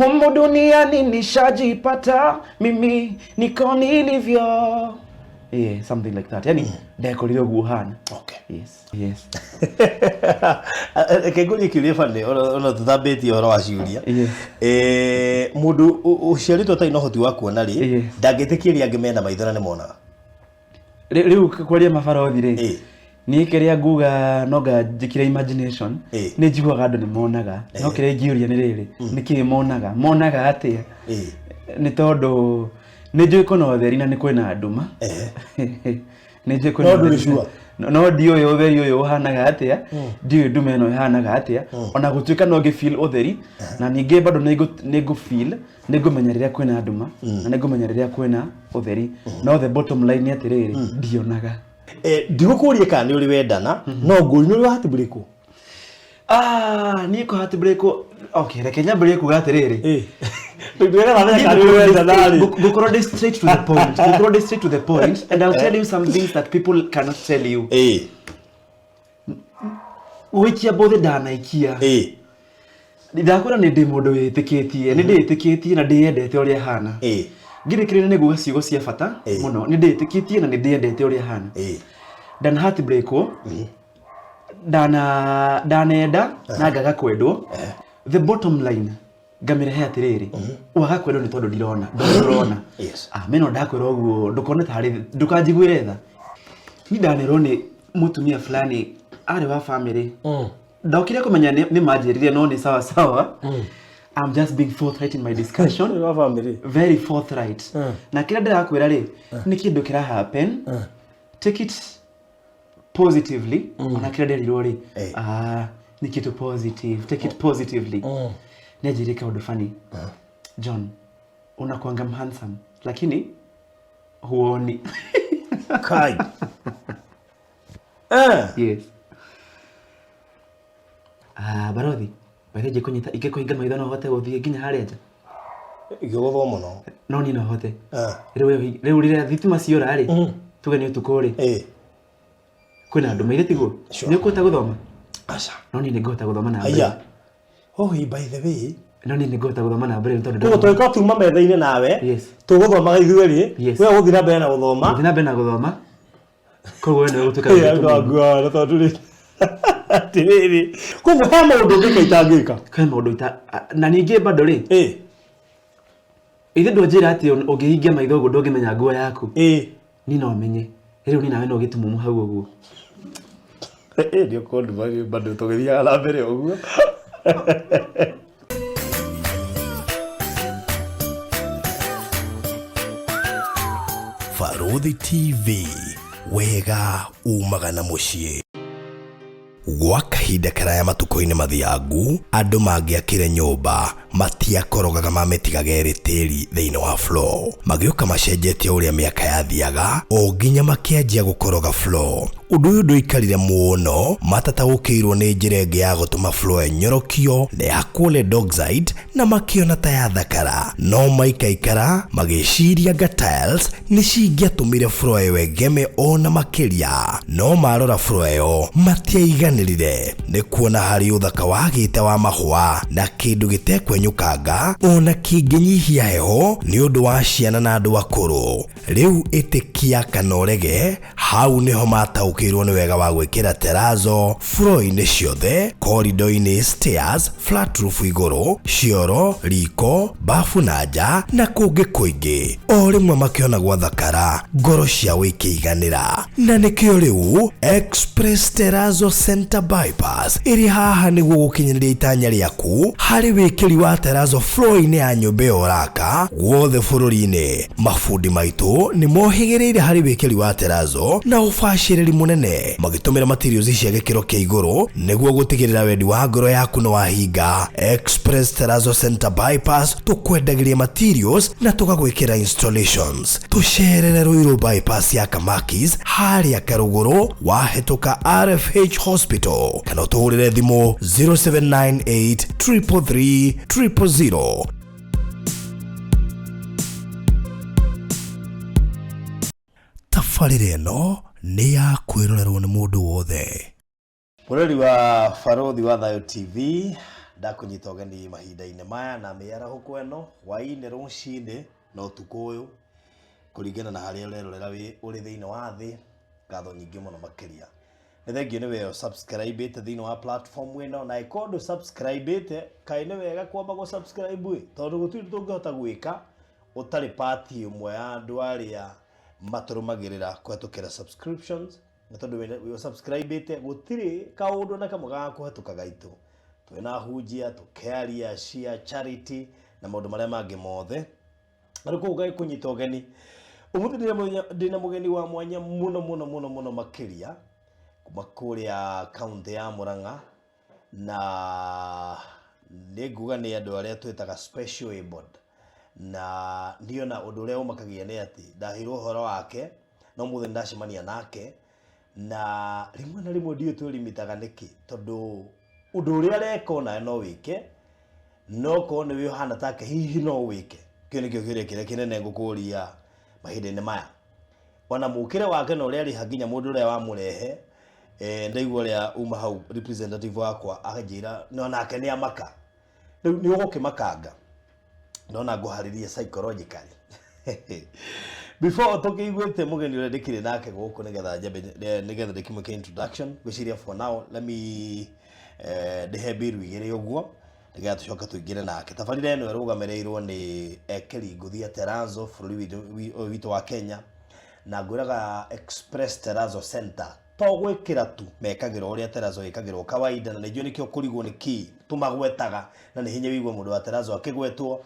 Humu duniani nishajipata, mimi niko nilivyo. Yeah, something like that. Yani, ndeko lilo guhana. Okay. Yes. Keguli kilifane, ona tuthabeti oro waciuria. Yes. Mundu uciarito tai no hoti wa kuona ri, ndangitikiria angimena maithona ni mona. Riu kwaria mabarothi ri. Ni kiria nguga noga njikire imagination, ni njiguaga andu ni monaga. No kiria ngiuria ni riri, ni ki monaga atia. Ni tondu ni njui kuna utheri na ni kwina nduma. Ni njui kuna utheri. No dio yo utheri uyu uhanaga atia, dio nduma ino ihanaga atia. Ona gutuika no ngi feel utheri na ninge bado ni go feel, ni ngumenya riria kwina nduma na ni ngumenya riria kwina utheri. No the bottom line ni atiriri, ndionaga. Ndigukurie kana ni uri wendana, no nguri ni uri heartbreak. Ni ko heartbreak. Okay, reke nyambire kuga atiriri. Go straight to the point. Go straight to the point, and I'll tell you some things that people cannot tell you. Wikia bothe danaikia. Ndakora ni ndi mundu witikitie, ni nditikitie na ndiendete uria hana. Ngirikirire ni guga ciugo cia bata muno, ni nditikitie na ni ndiendete uria hana. Dan heartbreak danenda na ngaga kwendwo. The bottom line ngamire he atiriri, waga kwendwo ni tondu ndirona. Meno ndakwira uguo ndukone tari ndukanjiguire tha. Ni danero ni mutumia fulani ari wa family. Ndokire kumenya ni majiririe no ni sawa. I'm just being forthright in my discussion. Very forthright. Na kila ndirakwira ri ni kindu kira happen. Take it positively. Ona kila ndiriro ri ni kitu positive. Take it positively. Nejirika undu funny. John, unakuanga handsome lakini huoni. Kai. Yes. Barothi. Bareje kunyita ikekuinga maitho no hote guthie nginya haria nja. Igogotho muno. No ni no hote. Riu rira thitima ciora ri. Tuge ni utuko ri. Kwina andu maire tiguo. Ni ukuhota guthoma? Aca. No ni ngihota guthoma na. Aya. By the way. No ni ngihota guthoma na mbere tondu. Tugo tweka tuma metha-ini nawe. Yes. Tuguthomaga ithuĩ ri. We guthira mbere na guthoma. Guthira mbere na guthoma. Koguo ni gutuka. Na tondu ri. Tiriri. Koguo he maundu ngika itangika. He maundu na ninge bado ri. Ithe ndonjira ati ungihingia maitho guo ndungimenya nguo yaku. Ni no menye. Riu ni nawe no gitumumu hau uguo. Ndio kondu bado tugithiaga na mbere uguo. Barothi TV, wega umaga na muciĩ. Gwa kahinda karaya matuko-inĩ mathiangu, andũ mangĩakire nyũmba matiakorogaga mamĩtigage tĩri thĩinĩ wa floor. Magĩũka macenjetie ũrĩa mĩaka yathiaga, o nginya makĩanjia gũkoroga floor. Ũndũ ũyũ ndũikarire mũno, matataũkĩirwo nĩ njĩra ĩngĩ ya gũtũma floor ĩnyorokio na ya kũle Dockside na makĩona ta ya thakara. No maikaikara magĩciria anga tiles nĩ cingĩatũmire floor ĩyo ĩgeme ona makĩria. No marora floor ĩyo matiaiganĩrire nĩ kuona harĩ ũthaka wagĩte wa mahũa na kĩndũ gĩtekwenyũkanga ona kĩngĩnyihia heho nĩ ũndũ wa ciana na andũ akũrũ. Rĩu ĩtĩkia kana ũrege, hau nĩho mataũkĩirwo nĩ wega wa gwĩkĩra terrazzo floor-inĩ ciothe, corridor-inĩ, stairs, flat roof igũrũ, cioro, riko, bafu na nja na kũngĩ kũingĩ. O rĩmwe makĩona gwathakara, ngoro ciao ikĩiganĩra. Na nĩkĩo rĩu Express Terrazzo Center Bypass ĩrĩ haha nĩguo gũkinyĩria itanya rĩaku harĩ wĩkĩri wa terrazzo floor-inĩ ya nyũmba ĩyo ũraka guothe bũrũri-inĩ. Mafundi maitũ nĩ mohĩgĩrĩire harĩ wĩkĩri wa terrazzo na ũbacĩrĩri mũnene, magĩtũmĩra materials cia gĩkĩro kĩa igũrũ nĩguo gũtigĩrĩra wendi wa ngoro yaku nĩ wahinga. Express Terrazzo Center Bypass tũkwendagĩria materials na tũgagwĩkĩra installations. Tũcerere Ruiru bypass ya Kamakis harĩa Karũgũrũ wahĩtũka RFH Hospital, kana ũtũhũrĩre thimũ 0798 333 000. Tabarĩra ĩno nĩ ya kwĩrorerwo nĩ mũndũ wothe. Mũrori wa Barothi wa Thayo TV ndakunyita ũgeni mahinda-inĩ maya na mĩarahuko ĩno hwaĩ-inĩ rũcinĩ no tukũyũ kũringana na harĩa ũrerorera ũrĩ thĩinĩ wa thĩ. Ngatho nyingĩ mũno makĩria. Nĩ thengio nĩ weo subscribe thĩinĩ wa platform ĩno na ĩkorwo subscribe kaĩ nĩ wega kwamba gũ subscribe tondũ gũtirĩ tũngĩhota gwĩka ũtarĩ party ĩmwe ya andũ arĩa matũrũmagĩrĩra kũhetũkĩra subscriptions. Na tondũ wĩ subscribe gũtirĩ kaũndũ na kamwe ga kũhetũka gaitũ. Twĩna hunjia, tũkĩaria, share, charity na maũndũ marĩa mangĩ mothe. Ariko ũgai kũnyita ũgeni. Ũmũthĩ ndĩna mũgeni wa mwanya mũno makĩria kuma kũrĩa kaunti ya Murang'a na nĩnguga nĩ andũ arĩa twĩtaga special abled. Na ndiona ũndũ ũrĩa ũmakagia nĩ atĩ ndahĩrwo ũhoro wake no mũthĩ ndacemania nake na rĩmwe na rĩmwe ndiyo twĩrimitaga nĩkĩ tondũ ũndũ ũrĩa areka ona no wĩke no ko nĩ wĩ hana take hihi no wĩke. Kĩo nĩkĩo kĩrĩa kĩnene ngũkũria mahinda-inĩ maya. Ona mũkĩre wake no ũrĩa arĩha nginya mũndũ ũrĩa wamũrehe ndaigua ũrĩa uma hau representative wakwa akanjĩra no nake nĩ amaka. Rĩu nĩ ũgũkĩmakanga ndona ngũharĩrie psychologically. Before tũkĩiguĩte mũgeni ũrĩa ndĩkĩrĩ nake gũkũ nĩgetha ndĩkĩmwĩke introduction gwĩciria for now let me ndĩhe mbiru igĩrĩ ũguo nĩgetha tũcoka tũingĩre nake. Tabarĩra ĩno ĩrũgamĩrĩirwo nĩ Ekeri Ngũthia Terazo bũrũri witũ wa Kenya na ngwĩraga Express Terazo Center to gwĩkĩra tu mekagĩra ũrĩa Terazo ĩkagĩrwo kawaida na nĩnjũĩ nĩkĩo kũrigwo nĩ kĩ tũmagwetaga na nĩ hinya wĩigua mũndũ wa Terazo akĩgwetwo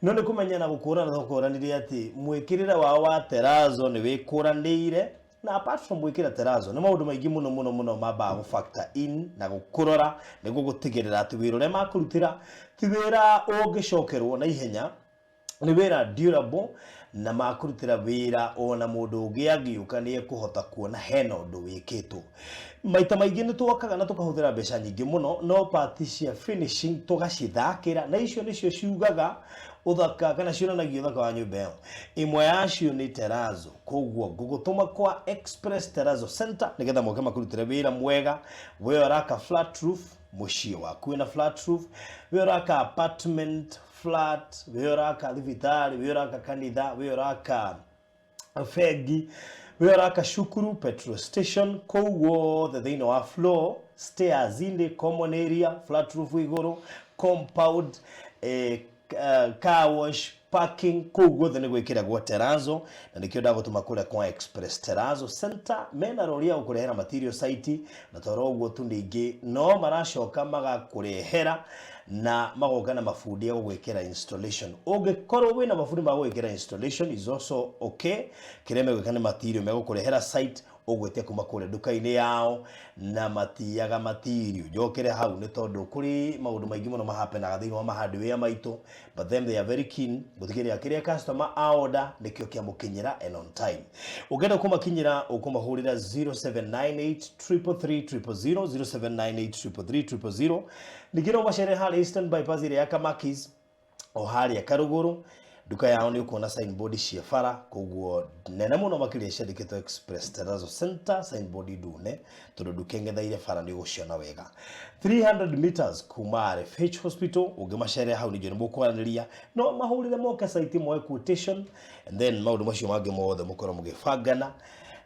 no nĩ kũmenya na gũkũrana thokũranĩrie atĩ mwĩkĩrĩre wao wa Terazo nĩ wĩkũranĩire na apart from gwĩkĩra Terazo nĩ maũndũ maingĩ mũno mambaga gũ-factor in na gũkũrora nĩguo gũtigĩrĩra atĩ wĩra ũrĩa makũrutĩra ti wĩra ũngĩcokerwo na ihenya nĩ wĩra durable na makũrutĩra wĩra ona mũndũ ũngĩ angĩũka nĩ ekũhota kuona hena ũndũ wĩkĩtwo. Maita maingĩ nĩ twokaga na tũkahũthĩra mbeca nyingĩ mũno no party cia finishing tũgacithakĩra na icio nĩcio ciugaga ũthaka kana cionanagia ũthaka wa nyũmba ĩyo. Ĩmwe yacio nĩ Terazo koguo ngũgũtũma kwa Express Terazo Center nĩgetha moke makũrutĩre wĩra mwega. We ũraka flat roof mũciĩ waku wĩna flat roof, we ũraka apartment flat, we ũraka thibitarĩ, we ũraka kanitha, we ũraka bengi, we ũraka cukuru, petrol station, koguo thĩinĩ wa floor, stairs inĩ, common area, flat roof igũrũ, compound, car wash, parking, koguo nĩ gwĩkĩra gwa Terazo na nĩkĩo ndagũtũma kũrĩa kwa Express Terazo Center. Mena rori ya gũkũrehera material site na toro ũguo tu ningĩ no maracoka magakũrehera na magoka na mabundi ya gũgwĩkĩra installation. Ũngĩkorwo wĩna mabundi ma gũgwĩkĩra installation is also okay. Kĩrĩa megwĩka nĩ material megũkũrehera site ũgwĩte kuma kũrĩa nduka-inĩ yao na matiaga material njokere hau nĩ tondũ kũrĩ maũndũ maingĩ mũno mahapenaga thĩinĩ wa mahardware maitũ but then they are very keen gũtigĩrĩra kĩrĩa customer order nĩkĩo kĩamũkinyĩra and on time. Ũngĩenda kũmakinyĩra ũkũmahũrĩra 0798333000 0798333000. Ningĩ no macere harĩa Eastern Bypass ĩrĩa ya Kamakis o harĩa Karũgũrũ. Duka yao nĩ ũkuona signboard cia bara koguo nene mũno makĩria ciandĩkĩtwo Express Terazo Center signboard ndune tondũ duka ng'etheire bara nĩ ũgũciona wega. 300 meters kuma RFH Hospital ũngĩmacere hau nĩ nĩ mũkwaranĩria no mahũrĩre moke site moe quotation and then maũndũ macio mangĩ mothe mũkorwo mũgĩbangana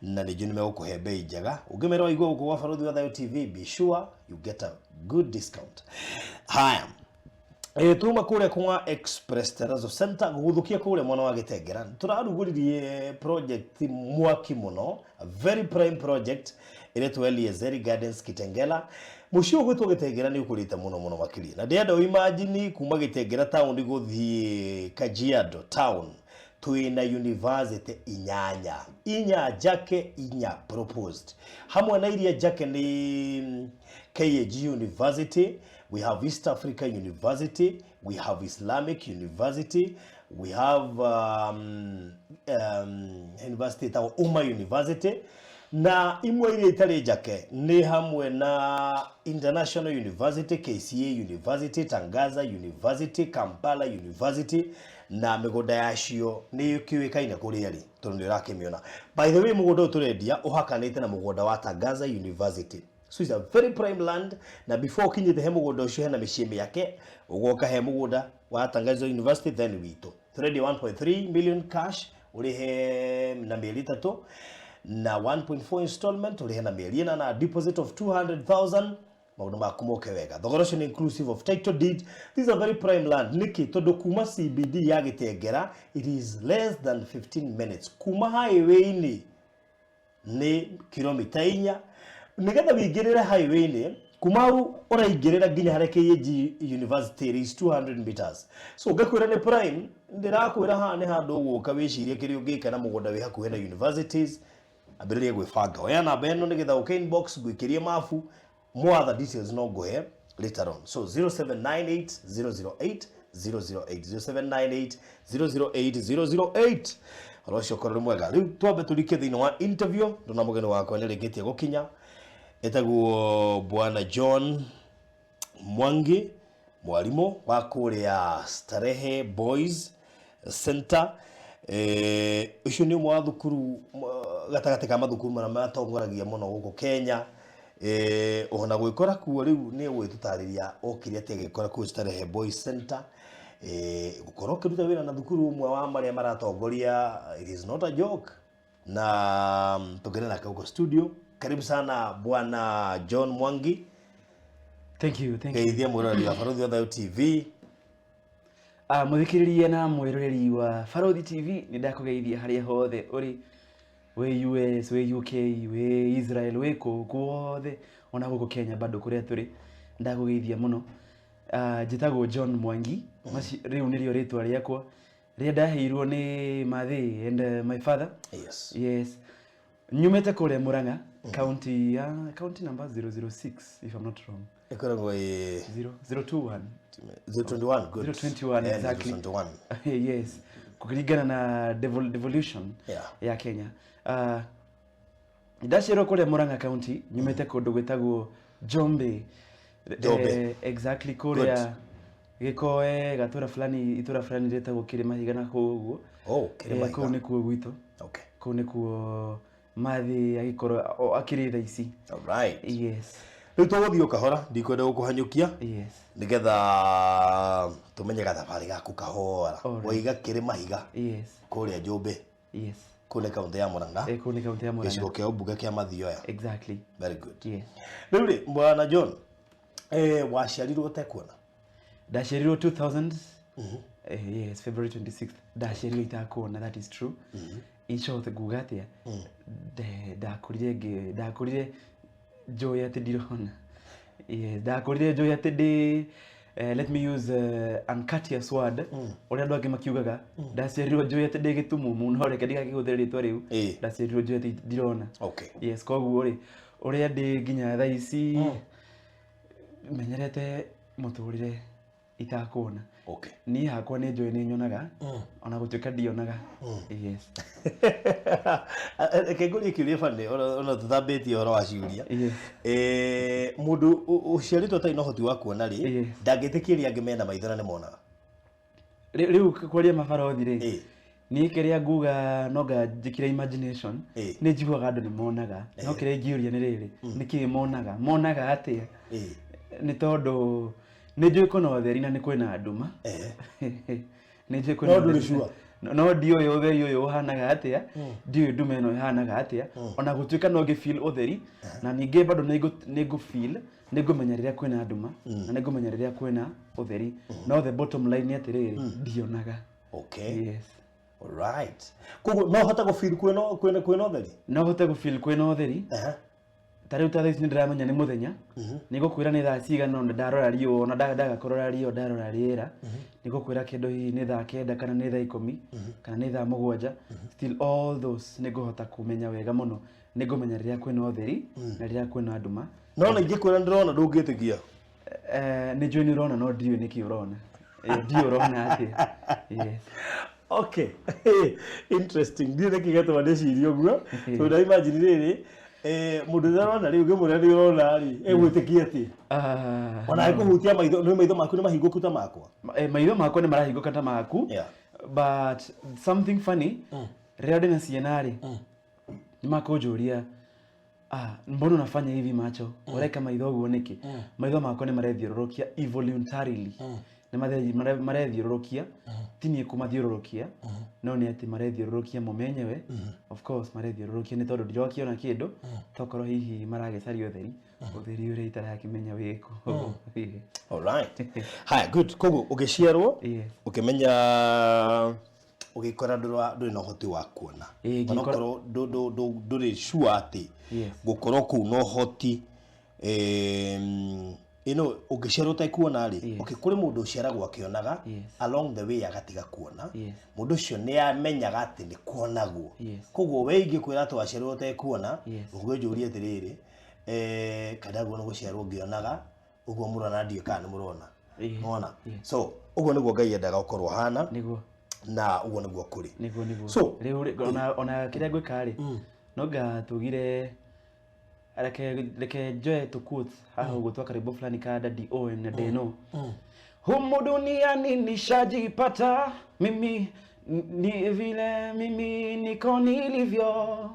na nĩ nĩ megũkũhe bei njega. Ũngĩmera waigua gũkũ gwa Barũthi wa Thayũ TV be sure you get a good discount. Haya tuma kũrĩa kwa Express Terazo Center gũgũthũkia kũrĩa mwana wa Gĩtengera tũrarugũririe project mwaki mũno, a very prime project ĩretwo Eliezer Gardens Kitengela. Mũciĩ ũgwĩtwo Gĩtengera nĩ ũkũrĩte mũno makĩria na ndĩenda imagine kuma Gĩtengera town gũthiĩ Kajiado town twĩna university inya jake proposed hamwe na iria jake ni KAG University, we have East Africa University, we have Islamic University, we have University ta Umma University na imwe ile itarĩ jake ni hamwe na International University, KCA University, Tangaza University, Kampala University na mĩgũnda yacio nĩ kĩũĩkaine kũrĩa tondũ nĩ ũrakĩmĩona. By the way mũgũnda ũtũrendia ũhakanĩte na mũgũnda wa Tangaza University. So it's a very prime land, na before kinyite he mugunda ucio hena micimi yake ugoka he mugunda wa Tangazo University then wito 1.3 million cash urihe na mieri 3 na 1.4 installment urihe na mieri 8 na deposit of 200,000 maundu makumoke wega. Thogora ucio inclusive of title deed. This is a very prime land niki tondu kuma CBD ya Gitengera it is less than 15 minutes kuma highway ni kilomita 4 nigetha wingirire highway ni kuma ru uraingirira nginya hare KAG University is 200 meters. So ngakwira ni prime ndirakwira ha ni handu guka wicirie kiri ungika na mugunda wi hakuhe na universities ambiririe gwibanga oya namba eno nigetha uke inbox gwikirie mafu more other details no go here later on. So 0798 008 008 Rosho korore mwega riu twambe tulike thini wa interview ndona mugeni wakwa ni rikitie gukinya etagwo Bwana John Mwangi mwalimu wa kuria Starehe Boys Center ucio ni mwa thukuru gatagate ka mathukuru mara matongoragia muno guku Kenya ona gwikora kuo riu ni gwitutariria okiri ati gikora ku Starehe Boys Center gukorwo kiruta wira na thukuru umwe wa maria maratongoria it is not a joke na tugene na kauko studio. Karibu sana Bwana John Mwangi. Thank you. Geithia mwirori wa Farodhi Othayo TV. Muthikiririe na mwirori wa Farodhi TV ni ndakugeithia haria hothe uri we US, we UK, we Israel, we kuothe ona guko Kenya bado kuria turi ndakugeithia muno. Jitagwo John Mwangi riu nirio ritwa riakwa ria ndaheirwo ni mathi and my father. Yes. Nyumete kule Murang'a county number 006 if I'm not wrong. Ekoragwo 021 good 021 exactly 021 yes kukiringana na devolution ya Kenya. Ndashiro kule Murang'a county nyumete kundu gwetagwo Jombe. Exactly kuria gikoe gatura fulani retagwo Kirima Higana kuguo. Kirima Higana ku ni kuo gwito. Ku ni kuo mathi agikoro akiri thaici. Alright. Yes. Riu tuguthio kahora ndikwenda gukuhanyukia. Yes. Nigetha tumenye gathabari gaku kahora. Waiga Kirima Higa. Yes. Kuria Jombe. Yes. Kule kaunti ya Murang'a. Kule kaunti ya Murang'a. Gicigo kia Ubuga kia Mathioya. Exactly. Very good. Yes. Riu Bwana John waciarirwo tekuona. Ndaciarirwo 2000. Yes, February 26th. Ndaciarirwo itakuona, that is true. In short gugatia ndakurire joy ati ndirona. Yes, ndakurire joy ati let me use uncourteous word uria andu angi makiugaga ndaciarirwo joy ati ndi gitumu muno reke ndigakihuthere ritwa riu ndaciarirwo joy ati ndirona. Yes, koguo ri uria ndi nginya thaa ici menyerete muturire itakuona. Ni hakwa ni joy ni nyonaga ona gutuika ndionaga. Yes. Keguri kiuria fane ona tuthambitie horo wa ciuria. Mundu uciaritwo tai no hoti wa kuona ri ndangitikiria angimena maithona ni monaga. Riu kwaria mabarothi ri ni kiria nguga noga njikire imagination ni njiguaga andu ni monaga no kiria ngiuria ni riri niki monaga atia ni tondu ni njui kuna utheri na ni kwina nduma. Ni njui kuna utheri no dio yo utheri uyu uhanaga atia dio nduma ino ihanaga atia ona gutuika no ngi feel utheri na ninge bado nego feel nego menyerera kwina nduma na nego menyerera kwina utheri no the bottom line atiriri ndionaga. Yes. Alright. Kugo no hota go feel kwina utheri. No hota go feel kwina utheri. Tariu tathaisi ndiramenya ni muthenya nigukwira ni thaa cigana no ndarora rio na ndaga korora rio ndarora riera nigukwira kindu hi ni thaa 9 kana ni thaa 10 kana ni thaa 7 still all those niguhota kumenya wega muno nigumenya riria kwina utheri na riria kwina nduma no na ingikwira ndirona ndungitikia ni njui ni urona no ndio niki urona ndio urona ati. Yes. Okay. Interesting. Ndio nikigeto wadecirio guo so na imagine riri mundu ndarona riu ngimura ni urona ri egwitikia ati ona ikuhutia maitho maku ni mahinguku ta makwa. Maitho makwa ni marahinguka ta maku. But something funny riria ndina ciana ri ni makunjuria mbona unafanya hivi macho? Ureka maitho guo niki? Maitho makwa ni marethiũrũrũkia involuntarily. Ni marethiũrũrũkia, tinie kumathiũrũrũkia, no ni ati marethiũrũrũkia momenyewe. Of course marethiũrũrũkia ni tondu ndirokiona kindu, tokorwo hihi maragecaria utheri, utheri uri itarakimenya wiko. All right. Haya, good. Koguo ugiciarwo, ukimenya ugikora nduri na hoti wa kuona. Onokorwo nduri sure ati gukorwo ku no hoti ugiciarwo taikuona ri, kuri mundu uciaragwo akionaga along the way agatiga kuona. Mundu ucio ni amenyaga ati ni kuonagwo. Koguo we ingikwira ati waciarwo taikuona, uguo njurie atiriri kada guo no guciarwo ngionaga, uguo murona ndio kana murona. Mona. So uguo niguo Ngai endaga ukorwo hana. Niguo. Na uguo niguo kuri. Niguo. So ona kiria gwika ri, no ngatugire reke njoe tu quotes haha uguo twa karibu fulani ka Daddy Owen na Deno. Humu duniani nishajipata mimi ni vile mimi niko nilivyo.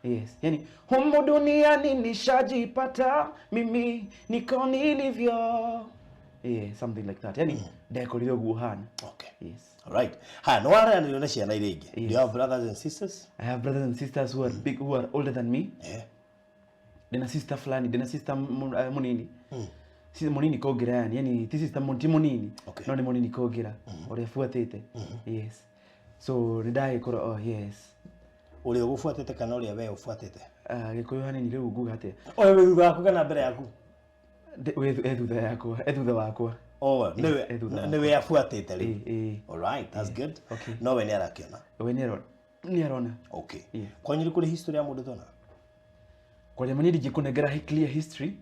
Yes, yani humu duniani nishajipata mimi niko nilivyo. Yeah, something like that. Yani ndekorire guo hana. Okay. Yes. All right. Ha, no ara ni ciana iringi. Do you have brothers and sisters? I have brothers and sisters who are big, who are older than me. Yeah. Dena sister fulani, dena sister munini. Sister munini kogira yani ti sister munini. No ni munini kogira. Ore fuatete. Yes. So ridai koro yes. Uri ugufuatete kana uri we ufuatete? Gikuyu hanini riu nguga ate. Oye we thutha waku kana mbere yaku? Thutha yakwa, thutha wakwa. Oh, niwe afuatete ri. All right, that's good. Okay. No we ni arakiona. We ni arona. Okay. Kwa nyiri kuri history ya mundu tona? Kwa jamani ndijikunegera clear history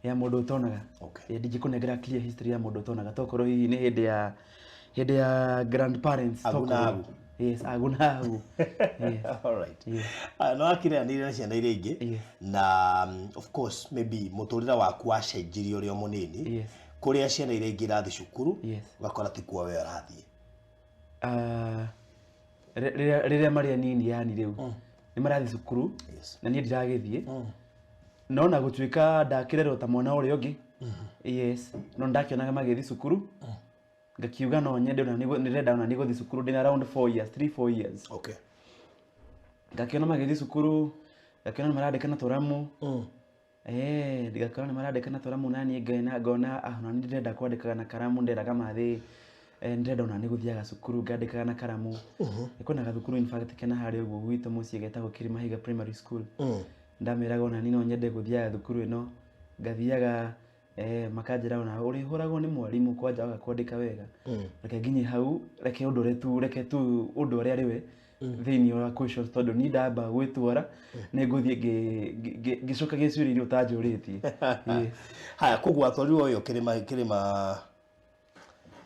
ya mundu tonaga. Okay. Ndijikunegera clear history ya mundu tonaga tokoro hii ni hende ya grandparents tokoro. Yes, agunagu. Yes. All right. No akire ani na ciana iringi na of course maybe muturira waku acenjirie uri munini. Yes. Kuria ciana iringi rathi cukuru. Ugakora ti kwa we arathie. Riria mari nini yani riu. Ni marathi cukuru na ni ndiragithie. No na gutuika ndakirerwo ta mwana uri ungi. Yes. No ndakionaga magithi cukuru. Ngakiuga no nyende na nirenda na nigo thukuru ndina around 4 years. Okay. Ngakiona magithi cukuru, ngakiona marandikana turamu. Ndigakorana marandikana turamu nani ngona no ndirenda kwandikaga na karamu nderaga mathi. Ndirenda na niguthiaga cukuru ngandikaga na karamu. Nikonaga thukuru in fact kena hari uguo gwitu mucie getagwo Kirimahiga Primary School. Ndamiraga ona ni no nyende guthiaga thukuru ino. Ngathiaga makanjira ona uri huragwo ni mwarimu kwanja agakwandika wega. Reke nginye hau reke tu undu uri ariwe thini wa questions tondu ni ndamba gwitwara ni nguthie gicoka gicuririo utanjuritie. Haya kugwa twarirwo yo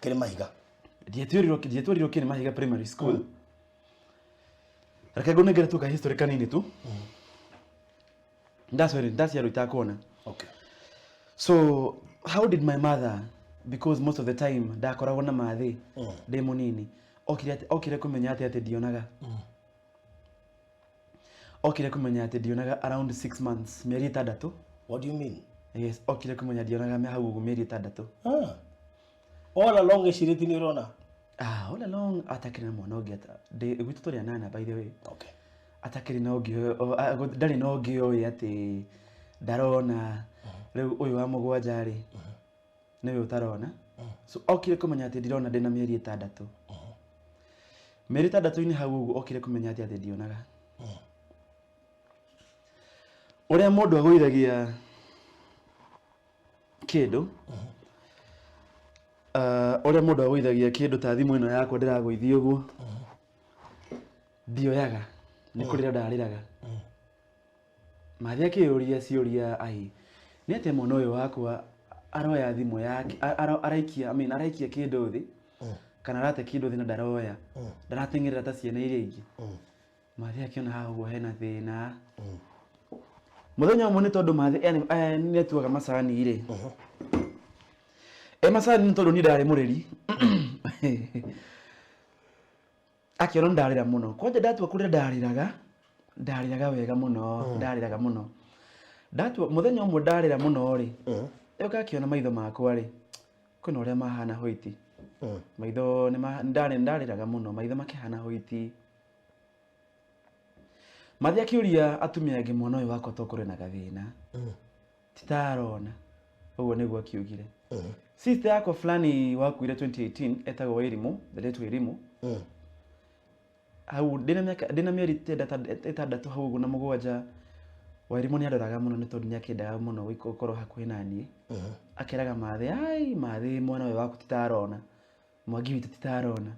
Kirimahiga. Ndietwirirwo Kirimahiga Primary School. Reke ngunengere tu ka history kanini tu. Ndaciarwo itakuona. Okay. So how did my mother, because most of the time ndakoragwo na mathi ndi munini, okire kumenya ati ndionaga. Okire kumenya ati ndionaga around 6 months, mieri 6. What do you mean? Yes, okire kumenya ndionaga me hau mieri 6. All along ishiriti ni urona? All along atakire na mwana ungi ata gwitu turi 8 by the way. Okay. Atakire na ungi ndari na ungi oyi ati ndarona riu uyu wa mugwanja ri niwe utarona. So okire kumenya ati ndirona ndina mieri 6. Mieri 6 ini hau uguo okire kumenya ati ndionaga. Uria mundu agwithagia kindu uria mundu agwithagia kindu ta thimu ino yakwa ndiragwithia uguo ndioyaga ni kurira ndariraga. Mathia kiuria ciuria ai ni ate mwana uyu wakwa aroya thimu yake araikia kindu thi kana arate kindu thi na ndaroya ndarateng'erera ta ciana iria ingi. Mathia kiona haguo hena thina. Muthenya umwe ni tondu mathi ni atuaga macani ire. Macani ni tondu ni ndari mureri. Akiona ndarira muno. Kwanja ndatua kurira ndariraga wega muno, ndariraga muno. Ndatua muthenya umwe ndarira muno ri. Ugakiona maitho makwa ri. Kuna uria mahana hoiti. Maitho ni ndariraga muno maitho makihana hoiti. Mathi akiuria atumia angi mwana uyu wakwa tokore na gathina. Titarona. Uguo niguo akiugire. Sister yako fulani wakuire 2018 etagwo Wairimu, the late Wairimu. Hau ndina mieri itandatu hau uguo na mugwanja. Wairimu ni adoraga muno ni tondu ni akendaga muno gukorwo hakuhi nani. Akeraga mathi, ai mathi mwana uyu waku titarona. Mwangi witu titarona.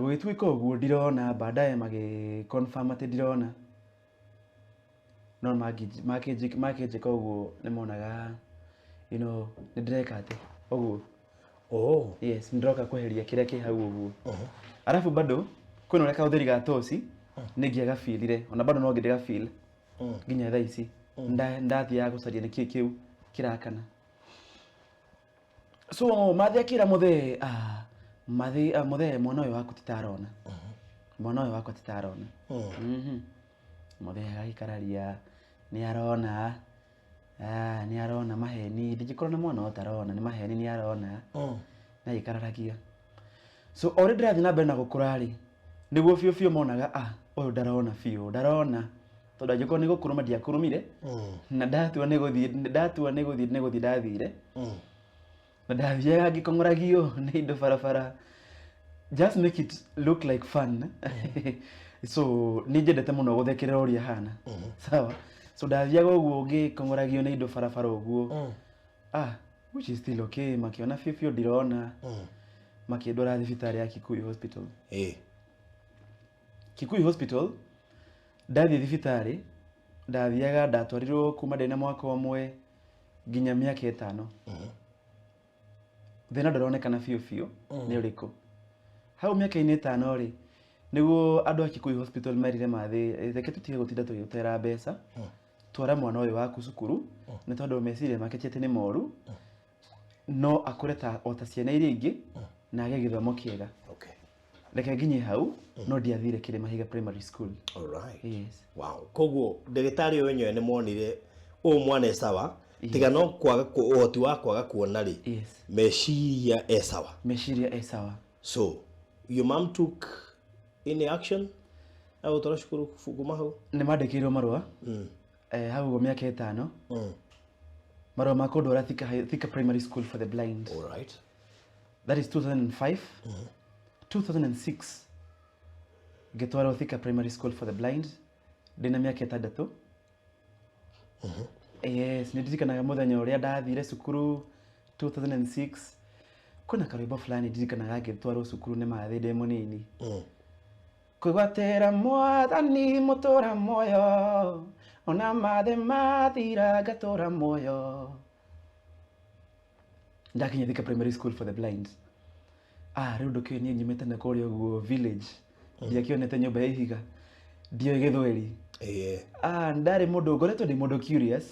Gwituika uguo ndirona baadaye magi confirm ati ndirona. No makijika uguo ni monaga ndireka ati uguo. Yes, ndiroka kweheria kiria ki hau uguo. Alafu bado kwina reka utheri ga tosi ningiaga feelire ona bado no ngidiga feel nginya thaa ici ndathia gucaria ni kiu kirakana. So mathi akira muthe muthe mwana uyu waku titarona. Mwana uyu wakwa titarona. Muthe agikararia ni arona. Ni arona maheni ndigikorwo na mwana utarona ni maheni ni arona. Na ikararagia. So already ndirathi na mbere na gukura ri niguo biu monaga uyu ndarona biu ndarona tondu angĩkorwo nĩ gũkũrũma ndiakũrũmire na ndatua nĩ gũthiĩ ndathire na ndathiaga ngĩkong'oragio nĩ indo barabara. Just make it look like fun. So nĩ njendete mũno gũthekerera ũrĩa hana. Sawa. So ndathiaga ũguo ngĩkong'oragio nĩ indo barabara ũguo. Which is still okay. Makiona biu ndirona. Makĩndwara thibitarĩ ya Kikuyu Hospital. Kikuyu Hospital ndathie thibitarĩ ndathiaga ndatwarirwo kuma ndina mwaka umwe nginya miaka 5. Thina ndaronekana biu ni uriko. Hau miaka-inĩ 5 ri niguo andu a Kikuyu Hospital merire mathi reke tutige gutinda tugitera mbeca twara mwana uyu waku cukuru ni tondu meciria make tiete ni moru no akure ta ota ciana iria ingi na age githomo kiega. Reke nginye hau no ndiathire Kĩrĩmahiga Primary School. Alright. Yes. Wow. Koguo ndagĩtarĩ wenyewe nĩ monire mwana sawa tiga no kwaga uhoti wa kwaga kuona ri. Yes. Meciria sawa. Meciria sawa. So your mom took any action? Au tora shukuru kuma hau? Nĩ mandĩkĩirwo marũa. Hau go miaka 5. Marũa ma kũndwara Thika Primary School for the Blind. Alright. That is 2005. 2006 ngĩtwarwo Thika Primary School for the Blind ndina miaka 6. Yes, nĩndirikanaga mũthenya ũrĩa ndathire cukuru 2006. Kuna karwĩmbo fulani ndirikanaga ngĩtwarwo cukuru nĩ mathi ndĩ mũnini. Kwĩgwatĩra Mwathani mũtũra muoyo ona mathi mathira ngatũra muoyo. Ndakinya Thika Primary School for the Blind. Rĩu ndũkĩũĩ niĩ nyumĩte na kũrĩa ũguo village. Ndiakĩonete nyũmba ya ihiga. Ndioĩ Gĩthweri. Ndarĩ mũndũ ngoretwo ndĩ mũndũ curious.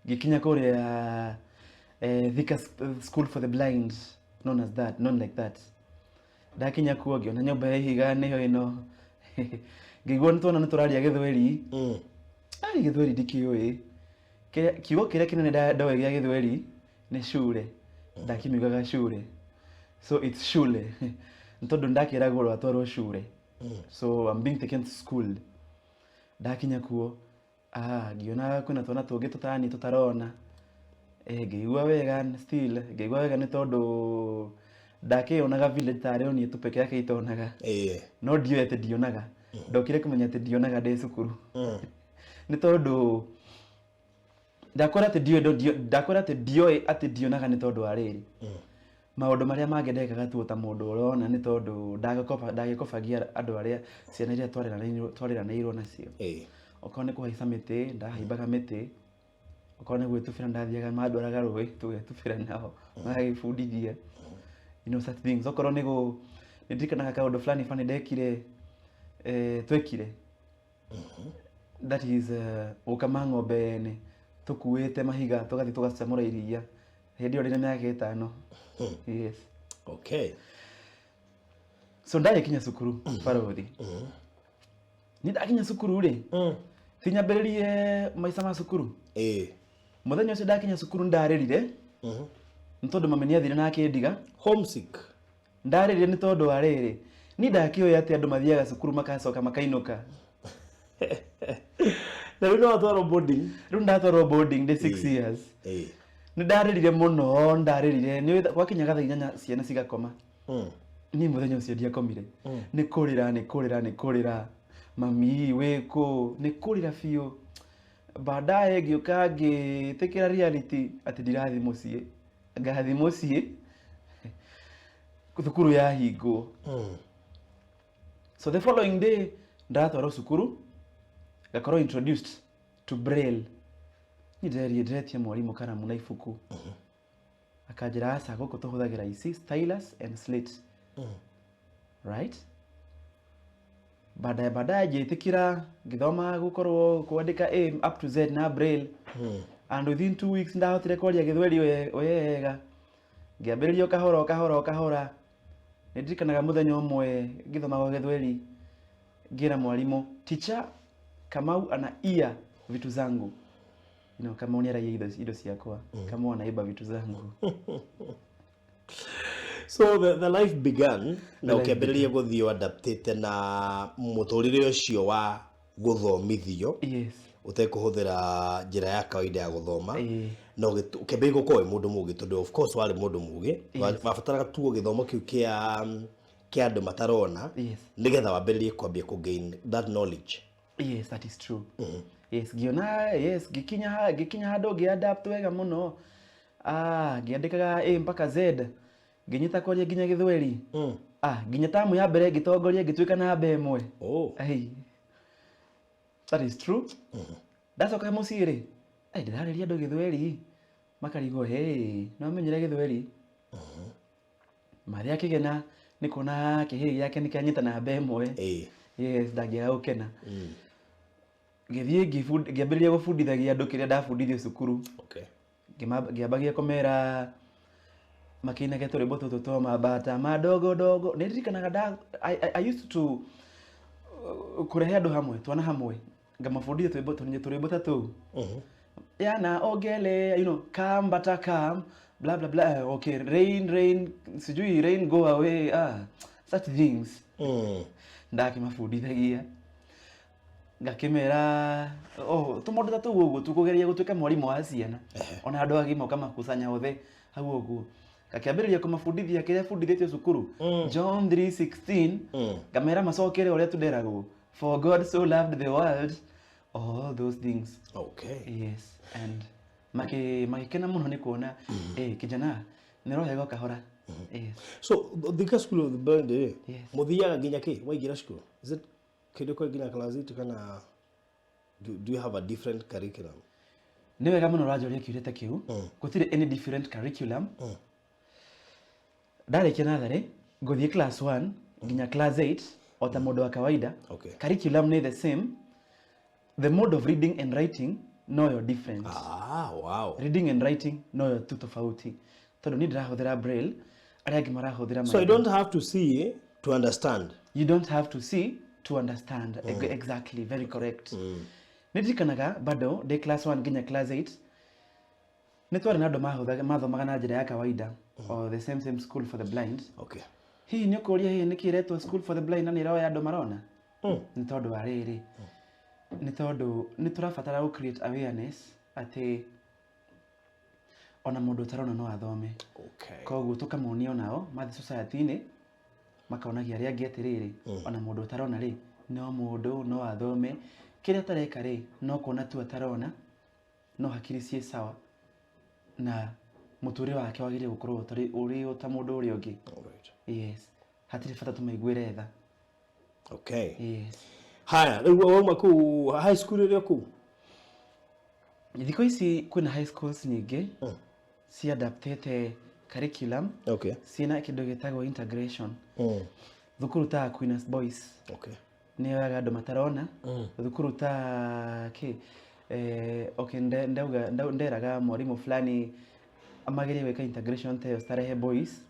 Ngĩkinya kũrĩa Thika School for the Blind, known like that. Ndakinya kuo ngĩona nyũmba ya ihiga nĩyo ĩno. Ngĩigua nĩ tũraria Gĩthweri. Gĩthweri ndikĩũĩ. Kiugo kĩrĩa kĩnene ndoĩ gĩa Gĩthweri nĩ shule. Ndakĩmiugaga shule. So it's shule. Ntondu ndakĩragwo rwatwarwo shule. So I'm being taken to school. Ndakinya kuo ngiona kwĩna twana tũngĩ tũtani tũtarona. Ngĩigua wega still ngĩigua wega nĩ tondu ndakĩonaga village tarĩ oni tu peke yake itonaga. No ndio ete ndionaga. Ndokire kũmenya ati ndionaga ndĩ cukuru. Nĩ tondu ndakora ati ndioĩ ati ndionaga nĩ tondu wa rĩrĩ. Maũndũ marĩa mangĩ ndekaga tu ta mũndũ ũrona nĩ tondu ndagĩkobagia andũ arĩa ciana iria twarĩranĩirwo nacio. Okorwo nĩ kũhaica mĩtĩ ndahaimbaga mĩtĩ. Okorwo nĩ gwĩtubĩra ndathiaga mandwaraga rũĩ tũgetubĩra nao magagĩbundithia. Such things. Okorwo nĩ nĩndirikanaga kaũndũ fulani funny ndekire twekire. That is gũkama ng'ombe tukuĩte mahiga tũgathiĩ tũgacamũra iria. Hĩndĩ ĩyo ndĩna mĩaka 5. Yes. Okay. So ndagĩkinya cukuru barothi. Nĩ ndakinya cukuru rĩ. Tinyambĩrĩrie maica ma cukuru. Mũthenya ũcio ndakinya cukuru ndarĩrire. Nĩ tondũ mami nĩathire na akĩndiga. Homesick. Ndarĩrire nĩ tondũ wa rĩrĩ. Ni ndakĩoya atĩ andũ mathiaga cukuru makacoka makainũka. Na rĩu ndatwarwo boarding. Rĩu ndatwarwo boarding the 6 years. Nĩ ndarĩrire mũno, ndarĩrire. Nĩ gwakinya thaa 8 ciana cigakoma. Ni mũthenya ũcio ndiakomire. Nĩ kũrĩra. Mami wĩkũ, nĩ kũrĩra biũ. Baadaye ngĩũka ngĩtĩkĩra reality atĩ ndirathi mũciĩ. Ngathi mũciĩ. Thukuru ya hingwo. So the following day ndatwarwo cukuru. Ngakorwo introduced to Braille. Ndiretie mwarimũ karamu na ibuku. Akanjĩra aca gũkũ tũhũthagĩra ici stylus and slate. Right? Baadaye ngĩtĩkĩra ngĩthoma gũkorwo kuandĩka A up to Z na Braille. And within 2 weeks ndahotire kwaria Gĩthweri wega. Ngĩambĩrĩria kahora. Nĩndirikanaga mũthenya ũmwe ngĩthomaga Gĩthweri ngĩra mwarimũ, teacher Kamau anaiya vitu zangu. Kama unaraia ido ciakwa. Kama wanaiba vitu zangu. So the life began. Na ũkĩambĩrĩria gũthiĩ adaptate na mũtũrĩre ũcio wa gũthomithio. Yes. Ũtekũhũthĩra njĩra ya kawaida ya gũthoma. Na ũkĩambĩrĩria gũkorwo mũndũ mũgĩ tondũ of course warĩ mũndũ mũgĩ. Wabataraga tu gĩthomo kĩu kĩa andũ matarona. Nĩgetha wambĩrĩrie kwambia kũgain that knowledge. Yes, that is true. Yes, gikinya handũ ngĩadapt wega mũno. Ngĩandĩkaga A mpaka Z. Ngĩnyita kwaria nginya Gĩthweri. Nginya tamu ya mbere ngĩtongoria ngĩtuĩka namba 1. That is true. Ndacoka mũciĩ rĩ. Ndĩrarĩria andũ Gĩthweri. Makarigwo, no menyere Gĩthweri. Maria kĩgena nĩ kuona kĩhĩĩ yake nĩ kĩanyita namba 1. Yes, ndangĩaga gũkena. Ngĩambĩrĩria gũbundithagia andũ kĩrĩa ndabundithio cukuru. Ngĩambagia kũmera makĩinaga tũrĩmbo tũtũ twa mabata madogo. Nĩndirikanaga I used to kũrehe andũ hamwe, twana hamwe. Ngamabundithia tũrĩmbo ta tũu. Yana ogele, come bata come, blah blah blah. Okay, rain, sijui rain go away. Such things. Ndakĩmabundithagia. Ngakĩmera tũmaũndũ ta tũu ũguo tukũgeria gũtuĩka mwarimũ wa ciana. Ona andũ agima ũkamakusanya othe hau ũguo. Ngakĩambĩrĩria kũmabundithia kĩrĩa bundithĩtio cukuru. John 3:16. Ngamera macokere ũrĩa tũnderagwo. For God so loved the world. All those things. Yes. And makĩkena mũno nĩ kuona kijana nĩrohega kahora. Yes. So the school of the blind mũthiaga nginya kĩ waingĩra cukuru? Is it kĩndũ kwa nginya class 8 kana do you have a different curriculum? Nĩ wega mũno ũranjũria kĩũria ta kĩu. Gũtirĩ any different curriculum. Ndarĩkia natharĩ ngũthiĩ class 1 nginya class 8 o ta mũndũ wa kawaida. Curriculum nĩ the same. The mode of reading and writing no your difference. Wow. Reading and writing no your tu tofauti. Tondũ nĩ ndĩrahũthĩra Braille, arĩa angĩ marahũthĩra. So you don't have to see to understand. You don't have to see to understand. Exactly, very correct. Nĩndirikanaga bado de class 1 nginya class 8 nĩ twarĩ na andũ mathomaga na njĩra ya kawaida. Or the same school for the blind. Hihi nĩ ũkũria hihi nĩkĩ iretwo school for the blind na nĩroya andũ marona? Nĩ tondũ wa rĩrĩ. Nĩ tondũ nĩ tũrabatara gũ create awareness atĩ ona mũndũ ũtarona no athome. Koguo tũkamonia nao mathi society-inĩ makaonagia arĩa angĩ atĩrĩrĩ ona mũndũ ũtarona rĩ no mũndũ no athome. Kĩrĩa tareka rĩ no kuona tu atarona no hakiri ciĩ sawa na mũtũrĩre wake wagĩrĩire gũkorwo ũrĩ ta mũndũ ũrĩa ũngĩ. Yes. Hatirĩ bata tũmaiguĩre tha. Yes. Haya, rĩu wauma kũu high school ĩrĩa kũu? Thikũ ici kwĩna high schools nyingĩ ciadaptĩte curriculum. Ciĩna kĩndũ gĩtagwo integration. Thukuru ta Queen's Boys. Nĩ yoyaga andũ matarona. Thukuru ta nderaga mwarimũ fulani amagerie gwĩka integration ta Starehe Boys.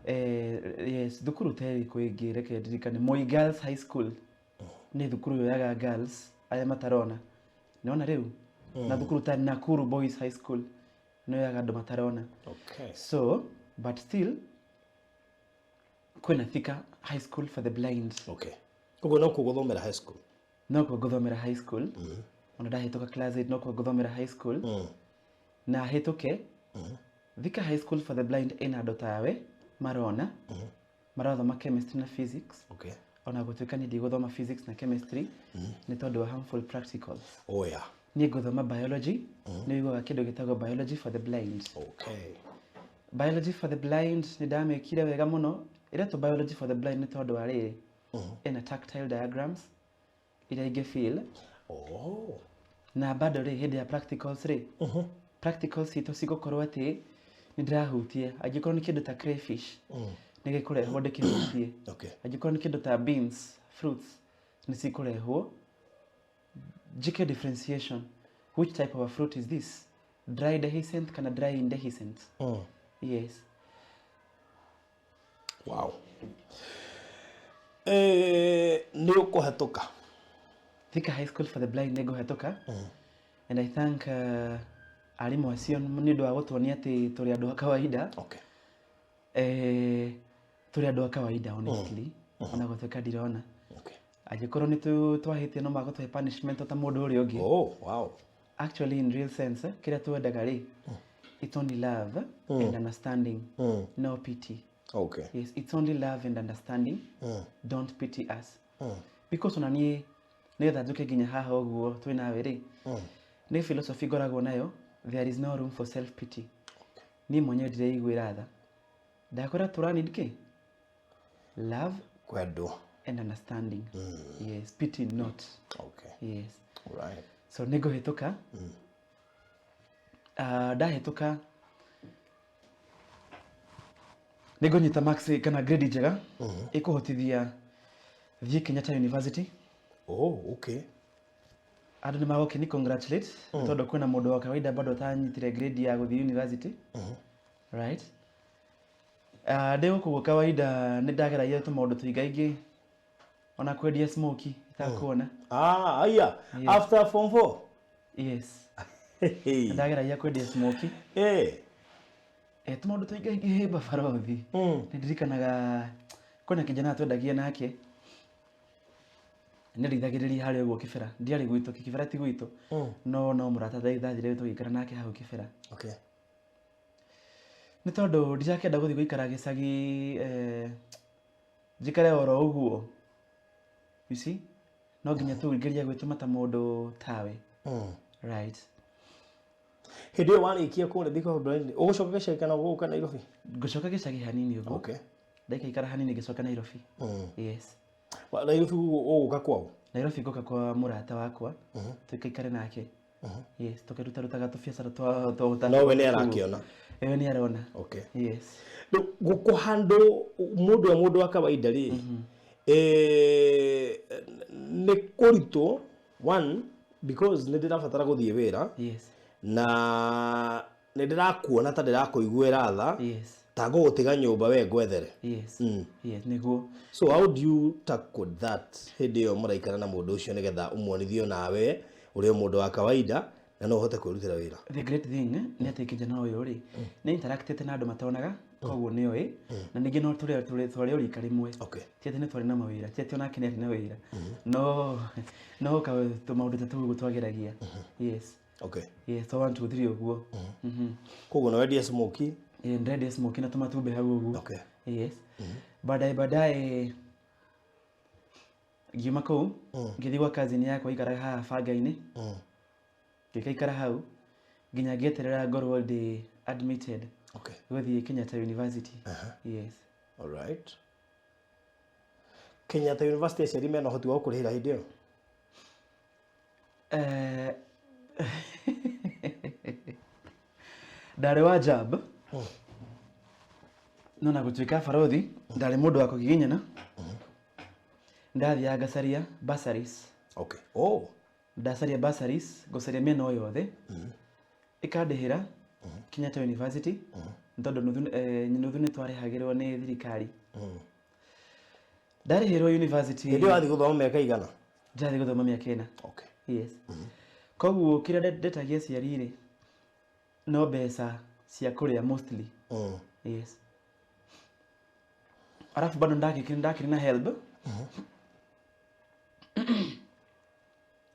Yes, thukuru ta ĩrĩkũ ĩngĩ reke ndirikane. Moi Girls High School nĩ thukuru yoyaga girls aya matarona nona riu na thukuru ta Nakuru Boys High School no yaga andu matarona. Okay. So but still kwena Thika High School for the blind. Okay. Koguo no kuguthomera high school. No kuguthomera high school. Ona ndahituka class 8 no kuguthomera high school. Na hituke Thika High School for the blind ina andu tawe marona. Marathoma chemistry na physics. Okay. Ona gutuika ni ndiguthoma physics na chemistry ni tondu wa harmful practicals. Oh yeah. Ni guthoma biology. Ni wiguaga kindu gitagwo biology for the blind. Okay. Biology for the blind ni ndamekire wega muno. Ira to biology for the blind ni tondu wa riri. Ina tactile diagrams ira inge feel. Oh. Na bado ri hindi ya practicals ri. Practicals ito cigukorwo ati ni ndirahutie angikorwo ni kindu ta crayfish. Nige kurehwo ndikihutie. Okay. Angikorwo ni kindu ta beans, fruits ni cikurehwo. Jike differentiation. Which type of a fruit is this? Dry dehiscent kana dry indehiscent? Yes. Wow. Ni ukuhatuka Thika High School for the blind nego hatuka. And I thank alimu acio ni ndu wa gutuonia ati turi andu a kawaida. Okay. Turi andu a kawaida honestly. Ona gutuika ndirona. Okay. Agikorwo ni twahitie no magutwe punishment ta mundu uri ungi. Oh, wow. Actually in real sense kira twendaga ri it's only love and understanding. No pity. Okay. Yes, it's only love and understanding. Don't pity us. Because onanie netha njuke ginya haha oguo twina weri. Ni philosophy goragwo nayo, there is no room for self pity. Okay. Ni mwenye ndireigwira tha. Ndakora turani ndike. Love, kwendo and understanding. Yes, pity not. Okay. Yes. All right. So nego hituka. Da hituka. Nego nyita max kana grade njega. Ikuhotithia thie Kenyatta University. Oh, okay. Andu ni magoke ni congratulate tondu kwina mundu wa kawaida bado atanyitire grade ya guthii university. Right? Ndego kugo kawaida ni ndageragia tu maundu tuigaingi ona kwendia smoky itakuona. Aya. Yes. After form 4. Yes. Ndageragia kwendia smoky. Tu maundu tuigaingi heba farothi. Ndirikanaga kwina kijana twendagia nake. Ndirithagiriria hari uguo kibera ndiari gwitu kibera ti gwitu no murata thaithire tugikara nake hau kibera. Okay. Ni tondu ndirakenda guthi guikara gicagi njikare oro uguo, you see, no nginya tugeria gwituma ta mundu tawe. Right. Hindi warikia kule Thika blind ugucoka gicagi kana guka Nairobi? Gucoka gicagi hanini uguo. Okay. Ndaikaikara hanini gicoka Nairobi. Yes. Wa Nairobi uguka kwao? Nairobi ngoka kwa murata wakwa tuikaikare nake. Yes, tukarutaga tubiacara twa no we ni arakiona. Ewe ni arona. Okay. Yes. Guko hando mundu wa kawaida ri ni kurito one because ni ndirabatara guthie wira. Yes. Na ni ndirakuona ta ndirakuiguira tha. Yes. Ta gugutiga nyumba we gwethere. Yes. Yes, niguo. So how do you tackle that? Hindi yo muraikana na mundu ucio nigetha umwonithio nawe uri mundu wa kawaida na no uhote kwirutira wira. The great thing ni ati kijana uyu ri ni interacted na andu matonaga koguo ni oi na ningi no turi urika rimwe. Okay. Ti ati ni twari na mawira, ti ati ona kene na wira. No ka tu maundu tatu gutwageragia. Yes. Okay. Yes, so 1 2 3 uguo. Koguo no wedia smoky. Ndrede smoky na tumatumbe hau uguo. Okay. Yes. Baadaye giuma kou ngithi gwa kazini yakwa ikaraga haha banga-ini. Ngikaikara hau nginya ngeterera ngorwo ndi admitted. Okay. Guthii Kenyatta University. Yes. All right. Kenyatta University aciari mena uhoti wa gukurihira hindi iyo? Ndari wa jab. No na gutuika farothi ndari mundu wa kugiginyana. Ndathia ngacaria bursaries. Okay. Oh. Ndacaria bursaries gucaria mena o yothe. Ikandihira Kenyatta University. Ntondu nuthu ni twarihagirwo ni thirikari. Ndarihirwo university. Hindi wathi guthoma miaka igana? Ndathi guthoma miaka ina. Okay. Yes. Koguo kira ndetagia ciari ri no mbeca cia kuria mostly. Yes. Arafu bado ndakiri na help.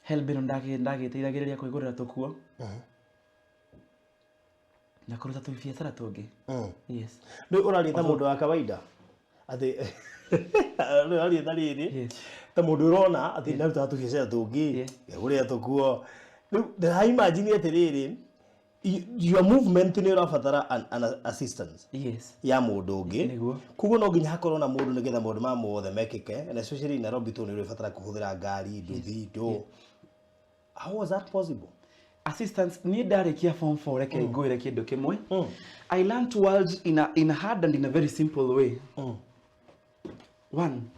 Help ino ndagiteithagiriria kuigurira tukuo. Na kuruta tu biacara tungi. Yes. Ndio urarita mundu wa kawaida. Ati urarita riri. Yes. Ta mundu urona ati ndaruta tu biacara tungi. Gurira tukuo. Ndio imagine ati riri your movement ni urabatara an assistance. Yes. Ya mundu ungi. Kugo no nginya hakorwo na mundu nigetha mundu ma mothe mekike, and especially in Nairobi tu ni urabatara kuhuthira ngari, nduthi, ndo. How was that possible? Assistance ni ndarikia form 4 reke ngoire kindu kimwe. I learned words in a hard and in a very simple way. One,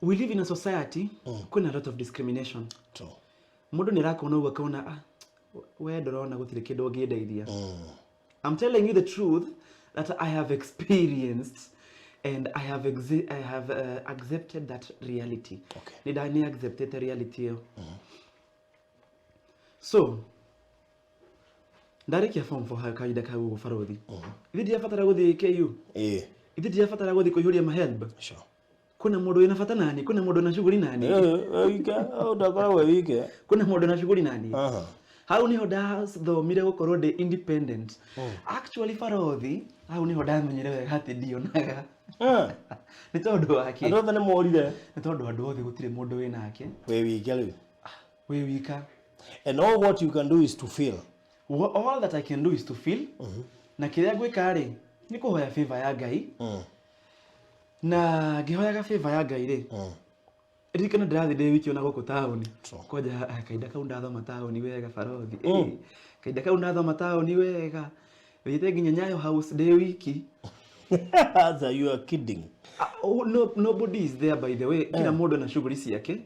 we live in a society kuna a lot of discrimination. True. Mundu ni rakona uga kauna we ndorona gutire kindu ngideithia. I'm telling you the truth that I have experienced and I have accepted that reality. Okay. Ni accepted the reality. So ndarikia form 4 kaida ka gugu farothi. Ithi ndiabatara guthii KU. Ithi ndiabatara guthii kuihuria ma help. Sure. Kuna mundu ina bata nani? Kuna mundu na shughuli nani? Wike, ndakora we wike. Kuna mundu na shughuli nani? Hau niho ndathomire gukorwo ndi independent. Actually farothi, hau niho ndamenyire hati ndionaga. Ni tondu wake. Andu othe ni morire. Ni tondu andu othe gutire mundu wina nake. We wike riu. We wika. And all what you can do is to feel. All that I can do is to feel. Na kiria gwika ri ni kuhoya favor ya Ngai. Na ngihoyaga favor ya Ngai ri. Ririkana ndirathi ndi wiki ona guku tauni. Koja kaida kau ndathoma tauni wega farothi. Kaida kau ndathoma tauni wega. Wite nginya Nyayo House ndi wiki. So you are kidding. No, nobody is there by the way. Kila mundu na shughuli ciake.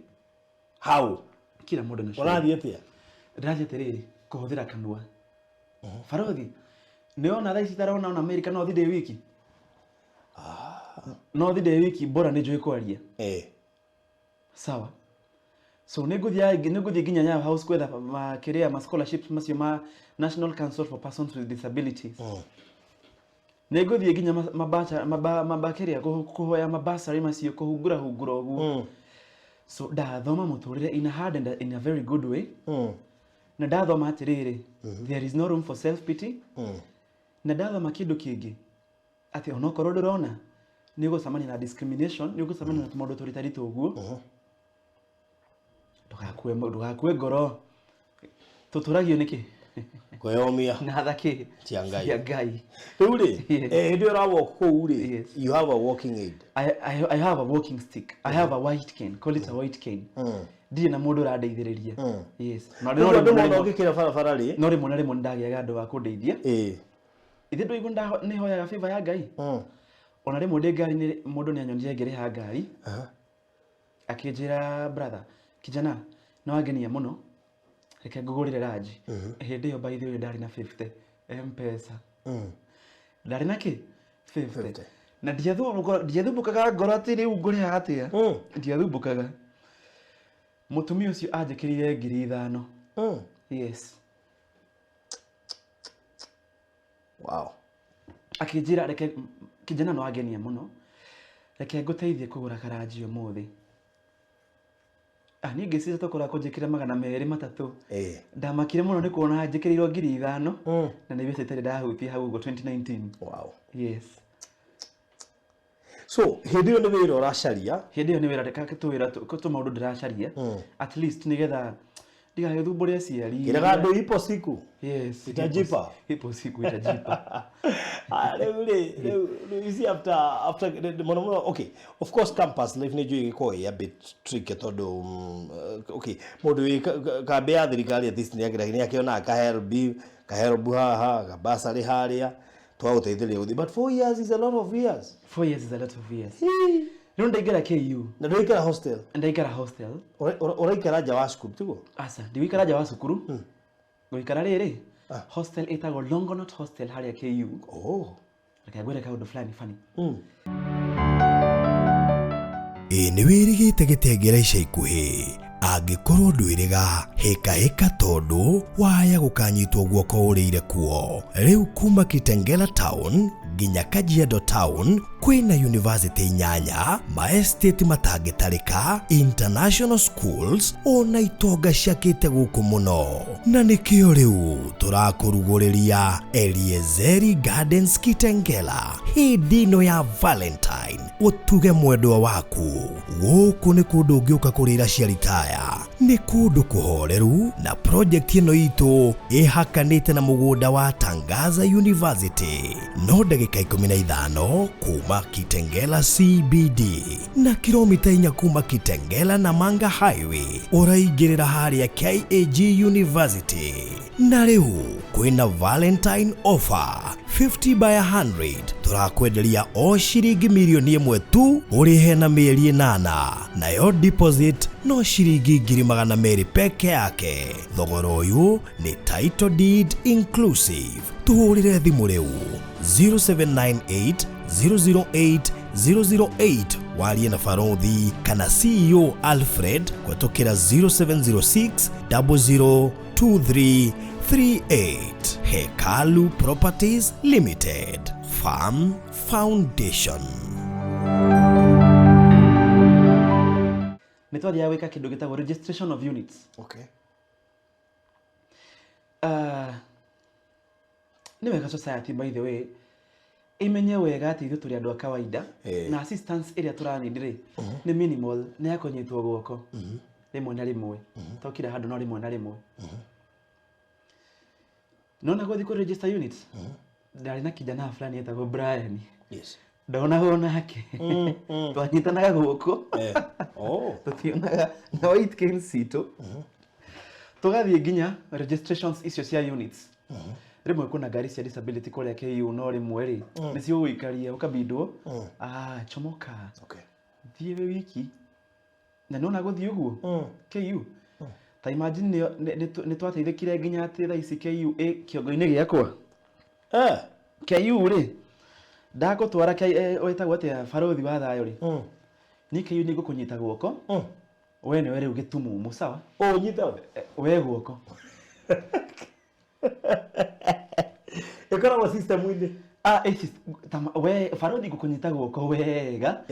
How? Kila mundu na shughuli. Urathi atia? Ndathi atiriri kuhuthira kanua. Farothi. Niona thaa ici tarona ona America no thi ndi wiki. No thi ndi wiki bora ni njui kwaria. Sawa. So niguthie nginya Nyayo House kwetha makiria ma scholarships macio ma National Council for Persons with Disabilities. Niguthie nginya mabakiria kuhoya mabasari macio kuhungura uguo. So ndathoma muturire in a hard and in a very good way. Na ndathoma atiriri, there is no room for self pity. Na ndathoma kindu kingi ati onokorwo ndurona ni gucamania na discrimination, ni gucamania na tumundu turitari tuguo. Ndugakue ngoro. Tuturagio niki? Kweyomia. Na thaki. Cia Ngai. Cia Ngai. Riu ri, ndio ra walk kou ri. You have a walking aid. I have a walking stick. I have a white cane. Call it a white cane. Ndiye na mundu radeithiriria. Yes. Na ndio mundu ngikira barabara ri. No rimwe na rimwe ndagiaga andu wa kundeithia. Ithi ndu igunda ni hoyaga favor ya Ngai. Ona rimwe ndi ngari ni mundu ni anyonire ngiriha ngari. Akinjira brother, kijana, no agenia muno. Reke ngugurire ranji. Hindi yo by the way ndari na 50 M-Pesa. Ndari na ki? 50. Na ndiathumbukaga ngoro ati riu nguriha atia. Ndiathumbukaga. Mutumia ucio anjikirire 5,000. Yes. Wow. Akinjira reke kijana no agenia muno. Reke nguteithie kugura karanji umuthi. Ni ngicira tokora kunjikira 200-300. Ndamakire muno ni kuona njikirirwo 5,000 na ni bese tari ndahutia hau go 2019. Wow. Yes. So hindi yo ni wira uracaria. Hindi yo ni wira reka tuwira tu maundu ndiracaria. At least nigetha ndigagithumburia ciari. Kiraga ndu ipo siku. Yes. Itajipa. Ipo siku itajipa. You see after okay, of course campus life ni jui ko a bit tricky todo. Okay, mundu ka be athirikari at least ni akiona ka help ha ka basari haria twaguteithĩrĩria guthi, but 4 years is a lot of years. 4 years is a lot of years. Riu ndaigara KU na ndaikara hostel. Ndaikara hostel. Uraikara nja wa cukuru tiguo? Asa ndiwikara nja wa cukuru. Gwikara riri hostel itago Longonot Hostel haria KU. Reke ngwire kaundu fulani funny. Nĩ wĩrigĩte gĩtengera ica ikuhĩ angĩkorwo ndwĩrĩga hĩka tondu waya gũkanyitwo guoko ũrĩire kuo. Rĩu kuma Kitengela Town nginya Kajiado Town kwĩna university 8, maestate matangĩtarĩka, international schools, ona itonga ciakĩte gũkũ mũno. Na nĩkĩo rĩu tũrakũrugũrĩria Eliezeri Gardens Kitengela hĩndĩ ĩno ya Valentine. Ũtuge mwendwa waku, gũkũ nĩ kũndũ ũngĩũka kũrĩra ciaritaya, nĩ kũndũ kũhoreru, na project ĩno itũ ĩhakanĩte na mũgũnda wa Tangaza University. No ndagĩka 15 kuma Kitengela CBD na kilomita 4 kuma Kitengela na Manga Highway ũraingĩrĩra harĩa KAG University. Na rĩu kwĩna Valentine offer 50 by 100, turakwenderia o shiringi milioni 1 tu ũrĩhe na mĩeri 8, nayo deposit no shiringi 200 peke yake. Thogora ũyũ nĩ title deed inclusive. Tuhũrĩre thimũ rĩu 0798 008 008 warie na Farothi kana CEO Alfred kũhetũkĩra 0706 002338. Hekalu Properties Limited, Farm Foundation. Nĩtwathia gwĩka kĩndũ gĩtagwo registration of units. Okay. Nĩ wega society by the way imenye wega atĩ ithuĩ tũrĩ andũ a kawaida na assistance ĩrĩa tũranindi nĩ minimal, nĩ ya kũnyitwo guoko rĩmwe na rĩmwe, tokira handũ no rĩmwe na rĩmwe. Nona gũthiĩ kũ register units, ndarĩ na kijana fulani etagwo Brian. Yes. Ndaonaga nake twanyitanaga guoko tũtionaga na white cane citũ tũgathiĩ nginya registrations icio cia units. Rĩmwe kuna ngari cia disability kũrĩa KU, no rĩmwe rĩ nĩcio ũikaria ũkabindwo chomoka thiĩ wĩ wiki na nona gũthiĩ ũguo KU. Ta imagine nĩ twateithĩkire nginya atĩ thaa ici KU kĩongo-inĩ gĩakwa KU rĩ ndagũtwara wetagwo atĩa Farothi wa thayũ rĩ ni KU nĩ gũkũnyita guoko we nĩwe rĩu gĩtumumu sawa nyita we guoko ĩkoragwo system -inĩ we Farothi gũkũnyita guoko wega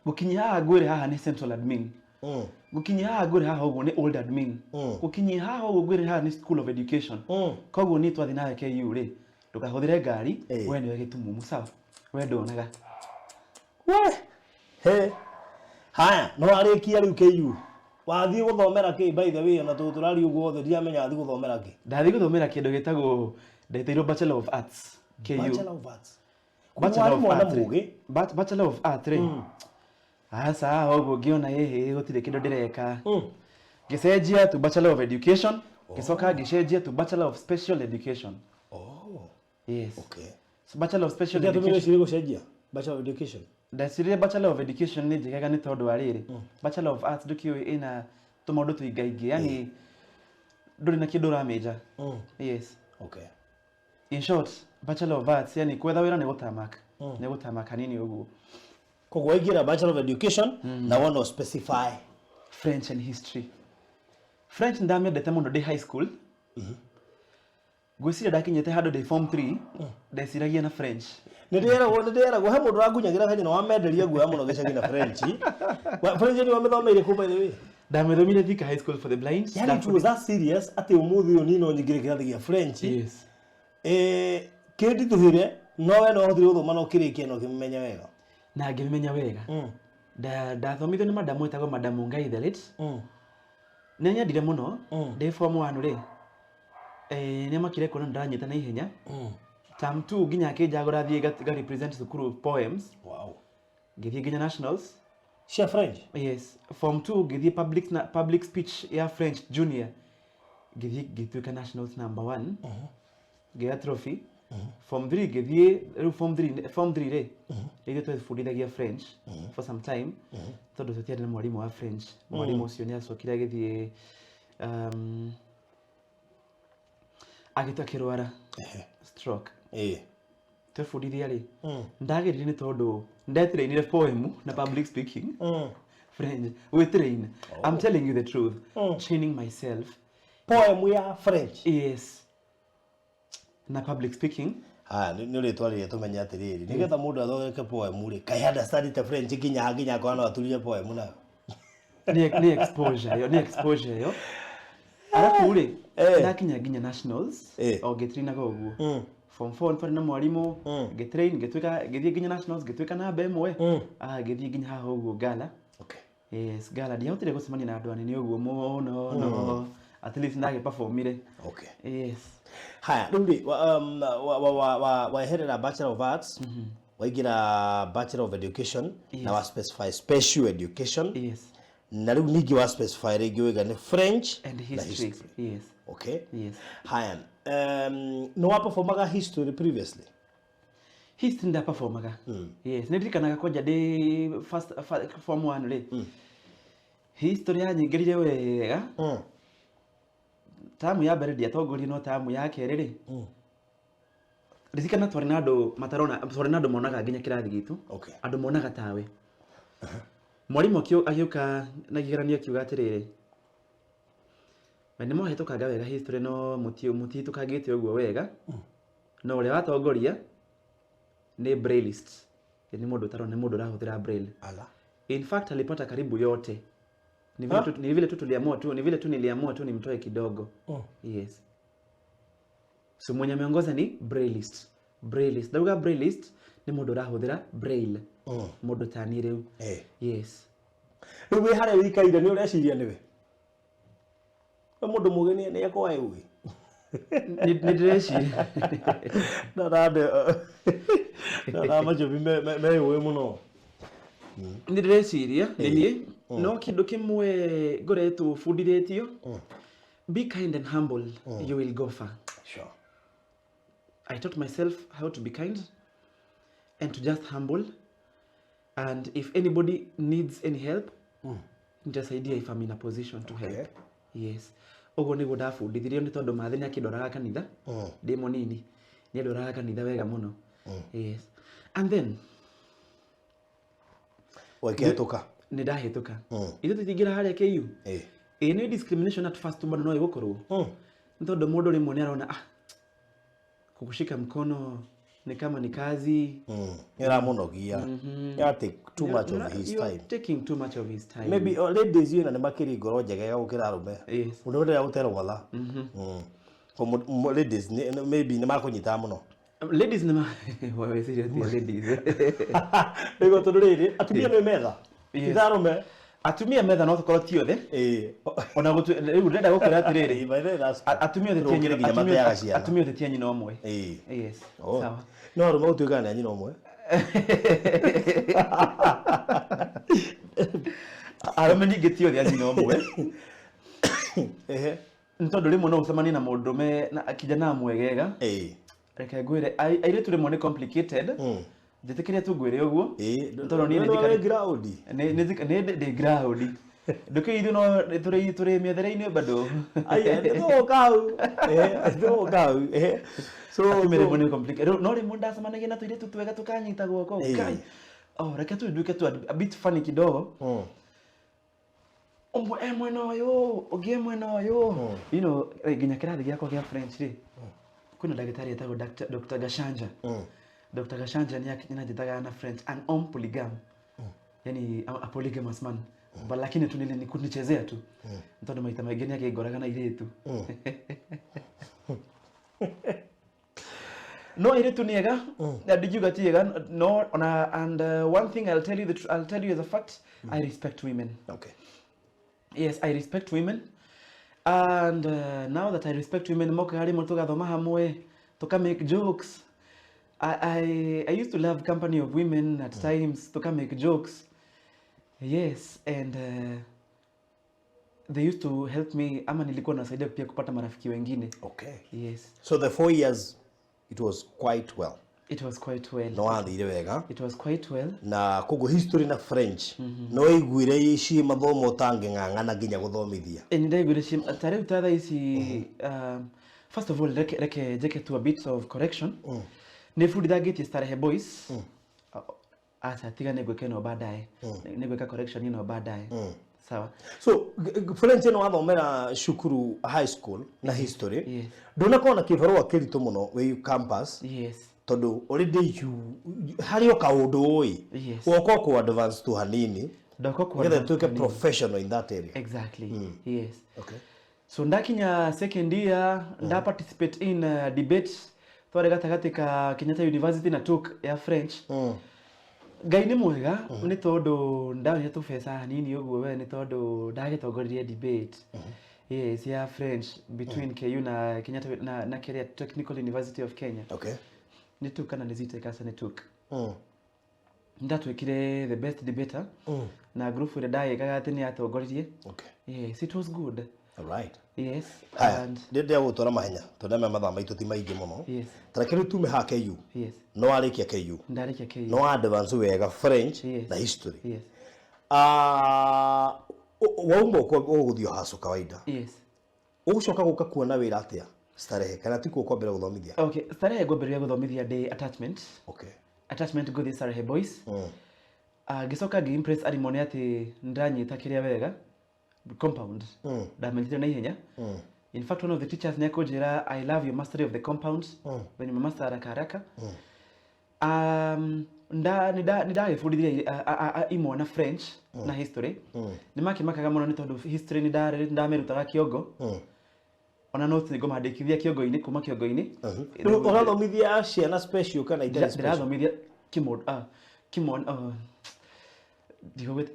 gũkinyia haha ngwĩre haha nĩ central admin, gũkinyia haha ngwĩre haha ũguo nĩ old admin, gũkinyia haha ũguo ngwĩre haha nĩ school of education. Koguo nĩ twathi nawe KU rĩ ndũkahũthĩre ngari we nĩwe gĩtumumu sawa we ndonaga haya no arĩkia rĩu KU wathiĩ gũthomera kĩ by the way, na tũrari ũguo othe ndiamenya athiĩ gũthomera kĩ. Ndathiĩ gũthomera kĩndũ gĩtagwo ndeteirwo Bachelor of Arts KU. Bachelor of Arts. Bachelor of Arts rĩ asa ũguo ngĩona gũtirĩ kĩndũ ndĩreka ngĩcenjia tu Bachelor of Education, ngĩcoka ngĩcenjia tu Bachelor of Special Education. Yes. Okay. So Bachelor of Special Education gũcenjia Bachelor of Education. Ndacirire Bachelor of Education nĩ njĩgaga nĩ tondũ wa rĩrĩ Bachelor of Arts ndũkĩũĩ ĩna tũmaũndũ tũingaingĩ, yani ndũrĩ na kĩndũ ũramĩnja. Yes. Okay. In short, Bachelor of Arts yani kwetha wĩra nĩ gũtamaka, nĩ gũtamaka hanini ũguo. Koguo ingĩra Bachelor of Education na one specify French and History. French ndamĩendete mũno ndĩ high school. Gwĩciria ndakinyĩte handũ ndĩ form 3 ndeciragia na French. Nĩndĩragwo he mũndũ wangunyagira kanyi na wamenderia guoya mũno gĩcagi na French. French nĩ wamĩthomeire kũ by the way? Ndamĩthomire Thika High School for the Blind. Yani it was that serious atĩ ũmũthĩ ũyũ nino nyingĩre kĩrathi gĩa French. Yes. Kĩnditũhĩre no we no ũhotire gũthoma no kĩrĩkia no kĩmenya wega. Na ngĩmenya wega. Ndathomithio nĩ madamu etagwo Madamu Ngai the late. Nĩ nyendire mũno ndĩ form 1 rĩ. Nĩ makire kuona ndanyita na ihenya. Term 2 nginya akĩnjagũra thiĩ ga represent thukuru poems. Wow. Ngĩthiĩ nginya nationals. Cia French? Yes. Form 2 ngĩthiĩ public speech ya French junior. Ngĩtuĩka nationals number 1. Ngĩya trophy. Form 3 ngĩthiĩ rĩu form 3 rĩ. Rĩu twabundithagia French for some time. Tondũ tũtiarĩ na mwarimũ wa French. Mwarimũ ũcio nĩ acokire agĩthiĩ agĩtua kĩrwara stroke. Twabundithia rĩ ndagĩrire nĩ tondũ ndetirĩinire poem na public speaking French. We train. I'm telling you the truth. Training myself. Poem ya French. Yes. Na public speaking. Nĩ rĩtwa rĩrĩa tũmenya atĩrĩrĩ nĩgetha mũndũ athondeke poem rĩ kaĩ understand French nginya kwa aturie poem na Ni exposure yo. Alafu ule nakinya nginya nationals o getrina go uguo. Form 4 twarĩ na mwarimũ getrain gĩthiĩ nginya nationals gĩtuĩka namba ĩmwe gĩthiĩ nginya haha ũguo gala. Okay. Yes, gala ndihotire gũcemania na andũ anene ũguo no at least ndage performire. Okay. Yes. Haya, rĩu waherera Bachelor of Arts, waigira Bachelor of Education, na wa specify Special Education. Yes. Na rĩu ningĩ wa specify rĩngĩ wĩga nĩ French and history. Yes. Okay. Yes. Haya, no wa performaga history previously? History nda performaga. Yes, nĩndirikanaga kwanja ndĩ first form 1 rĩ. History yanyingĩrire wega. Tamu ya mbere ndiatongorie no tamu ya kerĩ rĩ. Ririkana twarĩ na andũ matarona twarĩ na andũ monaga nginya kĩrathi gitu. Okay. Andũ monaga tawe. Mwarimũ agĩũka na kĩgeranio kiuga atĩrĩrĩ. Na nĩ mũhĩtũkanga wega history no mũtihĩtũkangĩte ũguo wega. No ũrĩa watongoria ni brailleist. Ni mũndũ ũtarona nĩ mũndũ ũrahũthĩra braille. Ala. In fact alipata karibu yote. Ni vile tu niliamua tu nimtoe kidogo. Yes. So mwenye ameongoza ni brailleist. Brailleist. Dauga brailleist ni mũndũ ũrahũthĩra braille. Mũndũ tani rĩu. Yes. Rĩu wĩ harĩa wĩikaire nĩ ũreciria nĩwe. We mũndũ mũgeni nĩ akwae ũĩ. Nĩ ndĩreciria. Na majobi me ũĩ mũno. Nĩ ndĩreciria nĩ no kĩndũ kĩmwe ngoretwo bundithĩtio. Be kind and humble, you will go far. Sure. I taught myself how to be kind and to just humble, and if anybody needs any help, just idea if I'm in a position to help. Yes. Ogo nĩguo ndabundithirio nĩ tondũ mathi nĩ akĩndoraga kanitha ndĩ mũnini nĩ andoraga kanitha wega mũno. Yes. And then wakĩhĩtũka nĩ ndahĩtũka ithu tũtingĩra harĩa KU nĩ discrimination at first bado no ĩgũkorwo nĩ tondũ mũndũ rĩmwe nĩ arona kukushika mkono ni kama ni kazi. Iramunogia. You take too much of his time. You are taking too much of his time. Maybe ladies you na nĩ makĩri ngoro njega gũkĩra arũme. Yes. Mũndũ ũrĩa ũterogotha. Ladies maybe nĩ makũnyita mũno. Ladies nĩ wewe serious ladies. Ego tondũ rĩrĩ atumia nĩ metha. Itharũme atumia metha no tukorwo ti othe ona rĩu ndĩrenda gũkwĩra atĩrĩrĩ atumia othe ti nyina ũmwe. Yes. Sawa. No arũme gũtuĩka nĩ nyina ũmwe. Arũme ningĩ ti othe nyina ũmwe. Nĩ tondũ rĩmwe no ũcemanie na mũndũrũme na kijana mwegega. Reke ngwĩre airĩtu rĩmwe nĩ complicated. Njĩtĩkĩria tu ngwĩre ũguo tondũ niĩ nĩ ground nĩ ground nduke ithu no tũrĩ mĩethere-inĩ bado so rĩmwe nĩ complicated no rĩmwe ndacemanagia na tũirĩtu twega tũkanyita guoko kai reke tuĩnduĩke tu a bit funny kidogo ũmwe mwena ũyũ ũngĩ mwena ũyũ you know nginya kĩrathi gĩakwa gĩa French rĩ kwĩna ndagĩtarĩ etagwo Dr. Gashanja. Dr. Gashanja ni anajitaga na French an homme polygame. Yani a polygamous man. But lakini tu nile nikunichezea tu. Ntondo maita mageni yake igoraga na ile tu. No ile tu niega. Did you get yega? No and one thing I'll tell you as a fact, I respect women. Okay. Yes, I respect women. And now that I respect women, moka hari mo tugathoma hamwe, tuka make jokes. I used to love company of women at times to come make jokes. Yes, and they used to help me ama nilikuwa nasaidia pia kupata marafiki wengine. Okay. Yes. So the 4 years it was quite well. It was quite well. No athire wega. It was quite well. Na kugo history na French. No iguire ici mathomo tangĩng'ang'ana nginya gũthomithia. Ni ndaiguire ici tare utatha ici first of all reke jeke to a bit of correction. Nefundithagĩtie Starehe Boys Asa tiga negweka no baadaye. Negweka correction ino baadaye. Sawa. So French no wathomera shukuru high school na history. Ndona kona kibarua kirito muno we campus. Yes. Tondu already you hari o kaundu oi. Woko ku advance to hanini. Ndoko ku advance to get professional in that area. Exactly. Yes. Okay. So ndakinya second year nda participate in debate tware gatagati ka Kenyatta University na took ya French. Ngai ni mwega ni tondu ndari tubesa hanini uguo we ni tondu ndagitongoririe debate. Yes, ya French between KU na Kenyatta na Keria Technical University of Kenya. Okay. Ni took kana nizite kasa ni took. Ndatwekire the best debater. Na group ile dai kagati ni atongoririe. Okay. Yes, it was good. All right. Yes. And did they go mahenya tondu me mathaa maitu ti maingi muno. Yes. Tarakiri tume ha KU. Yes. No arikia KU. Ndarikia KU. No advance wega French na history. Yes. Waumba uguthio haso kawaida. Yes. Ugucoka guka kuona wira atia starehe kana tiko ukwambira guthomithia. Okay, starehe ngomberia guthomithia day attachment. Okay. Attachment go this Starehe boys. Gicoka gi impress arimone ati ndanyita kiria wega compound. Ndamenyire na ihenya. In fact, one of the teachers nekojera, I love your mastery of the compound. When you master haraka. Nida imona French na history. Nimakimakaga muno ni tondu history ndamerutaga kiogo. Ona notes ni gomadikithia kiogo-ini kuma kiogo-ini. Urathomithia ciana special kana ide special. Ndirathomithia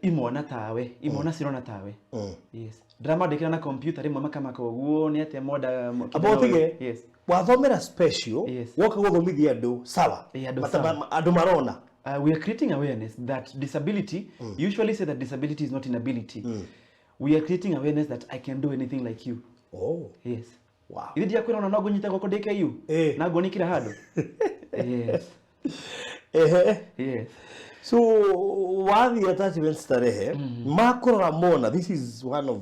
imona tawe, imona sirona tawe. Yes. Drama dekira na computer rimwe makamaka uguo ni ate moda abotige. Yes. Wathomera special. Yes. Woka guthomithia andu sawa. Andu marona. We are creating awareness that disability, usually say that disability is not inability. We are creating awareness that I can do anything like you. Oh. Yes. Wow. Idi dia kwira na nago nyita goko DKU. Na go nikira hado. Yes. Yes. So wathi attachment Starehe makora mona, this is one of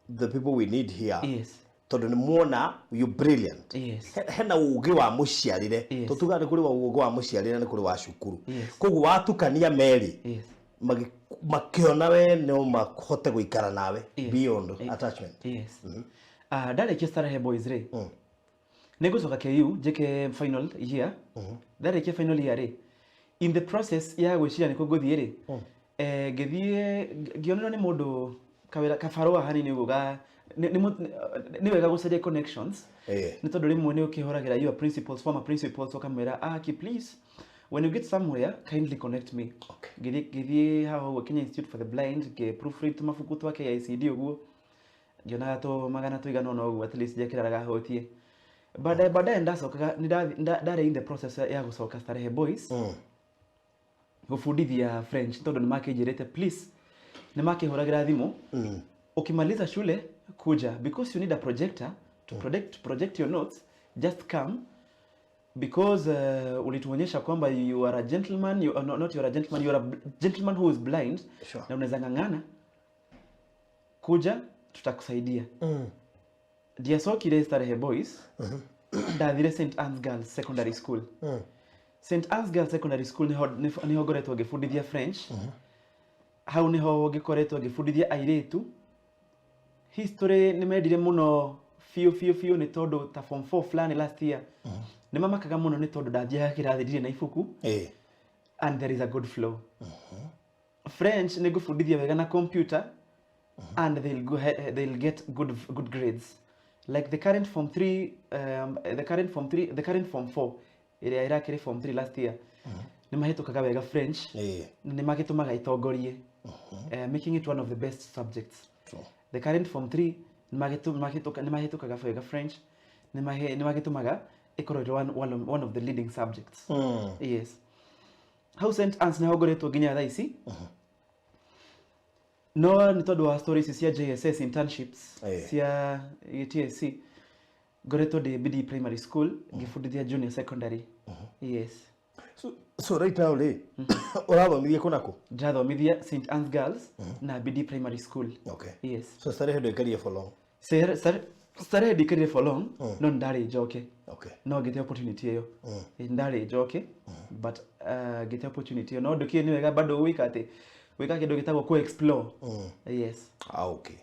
the people we need here. Yes. Tondu ni muona you brilliant. Yes. Hena ugi wa muciarire. Tutuga ni kuri wa ugi wa muciarire ni kuri wa cukuru. Koguo watukania meri. Yes. Makiona we no mahote guikara nawe beyond attachment. Yes. Ndarikia Starehe boys re. Negucoka KU jeke final year. Ndarikia final year re. In the process ya gwiciria niko guthie ri ngithie ngionera ni mundu kawira kafarwa hani ni uga ni wega gucaria connections ni tondu rimwe ni ukihoragira your principals former principals okamwira ki please when you get somewhere kindly connect me. Ngithie hawo Kenya Institute for the Blind ke proofread tumafuku twa KICD uguo ngiona to magana tuigana no uguo at least jakiraga hotie baadaye ndacokaga ndare in the process ya gucoka Starehe boys gufundithia French tondu nimakijirete please nimakihuragira thimu ukimaliza shule kuja because you need a projector to project your notes just come because ulituonyesha kwamba you are a gentleman, you are not you are a gentleman, you are a gentleman who is blind. Na unaweza ngangana kuja tutakusaidia. Dia sokire Starehe boys ndathire St Anne's Girls Secondary School. St Anne's Girls Secondary School niho ngoretwo ngifundithia French. Hau niho ngikoretwo ngifundithia airetu. History nimendire muno fiu ni tondu ta form 4 flani last year. Nimamakaga muno ni tondu ndathia kirathi ndire na ibuku. And there is a good flow. French nigufundithia wega na computer and they'll get good grades. Like the current form 3 the current form 4 iria irakire form 3 last year. Nimahitukaga wega French. Nimagitumaga itongorie. Making it one of the best subjects. The current form 3 nimahitukaga wega French. Nimagitumaga ikorwo one of the leading subjects. Yes. How St Anne's niho ngoretwo nginya thaa ici. No ni tondu wa stories cia JSS internships cia TSC ngoretwo ndi BD primary school ngifundithia junior secondary. Yes. So right now le urathomithia kunako? Ndathomithia St Anne's Girls na BD primary school. Okay. Yes. So Starehe ndo ikaria for long? starehe ndikirire for long no ndari njoke Okay. no gete opportunity yo ndari njoke but gete opportunity no ndukie ni wega bado wika kindu gitagwo ku explore. Yes. Okay.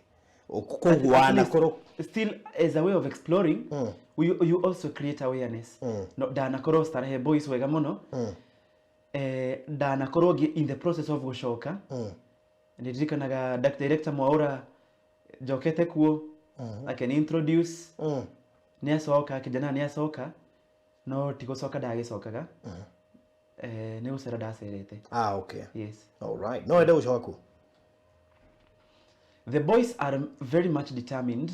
Okukuwana koro still as a way of exploring you also create awareness. No dana koro starehe boys wega muno dana koro in the process of gushoka ndirikanaga director Mwaura jokete kuo I can introduce niasoka kijana niasoka no tigosoka dagisokaga ne usera daserete. Okay. Yes. All right. No ende gushoka ku. The boys are very much determined.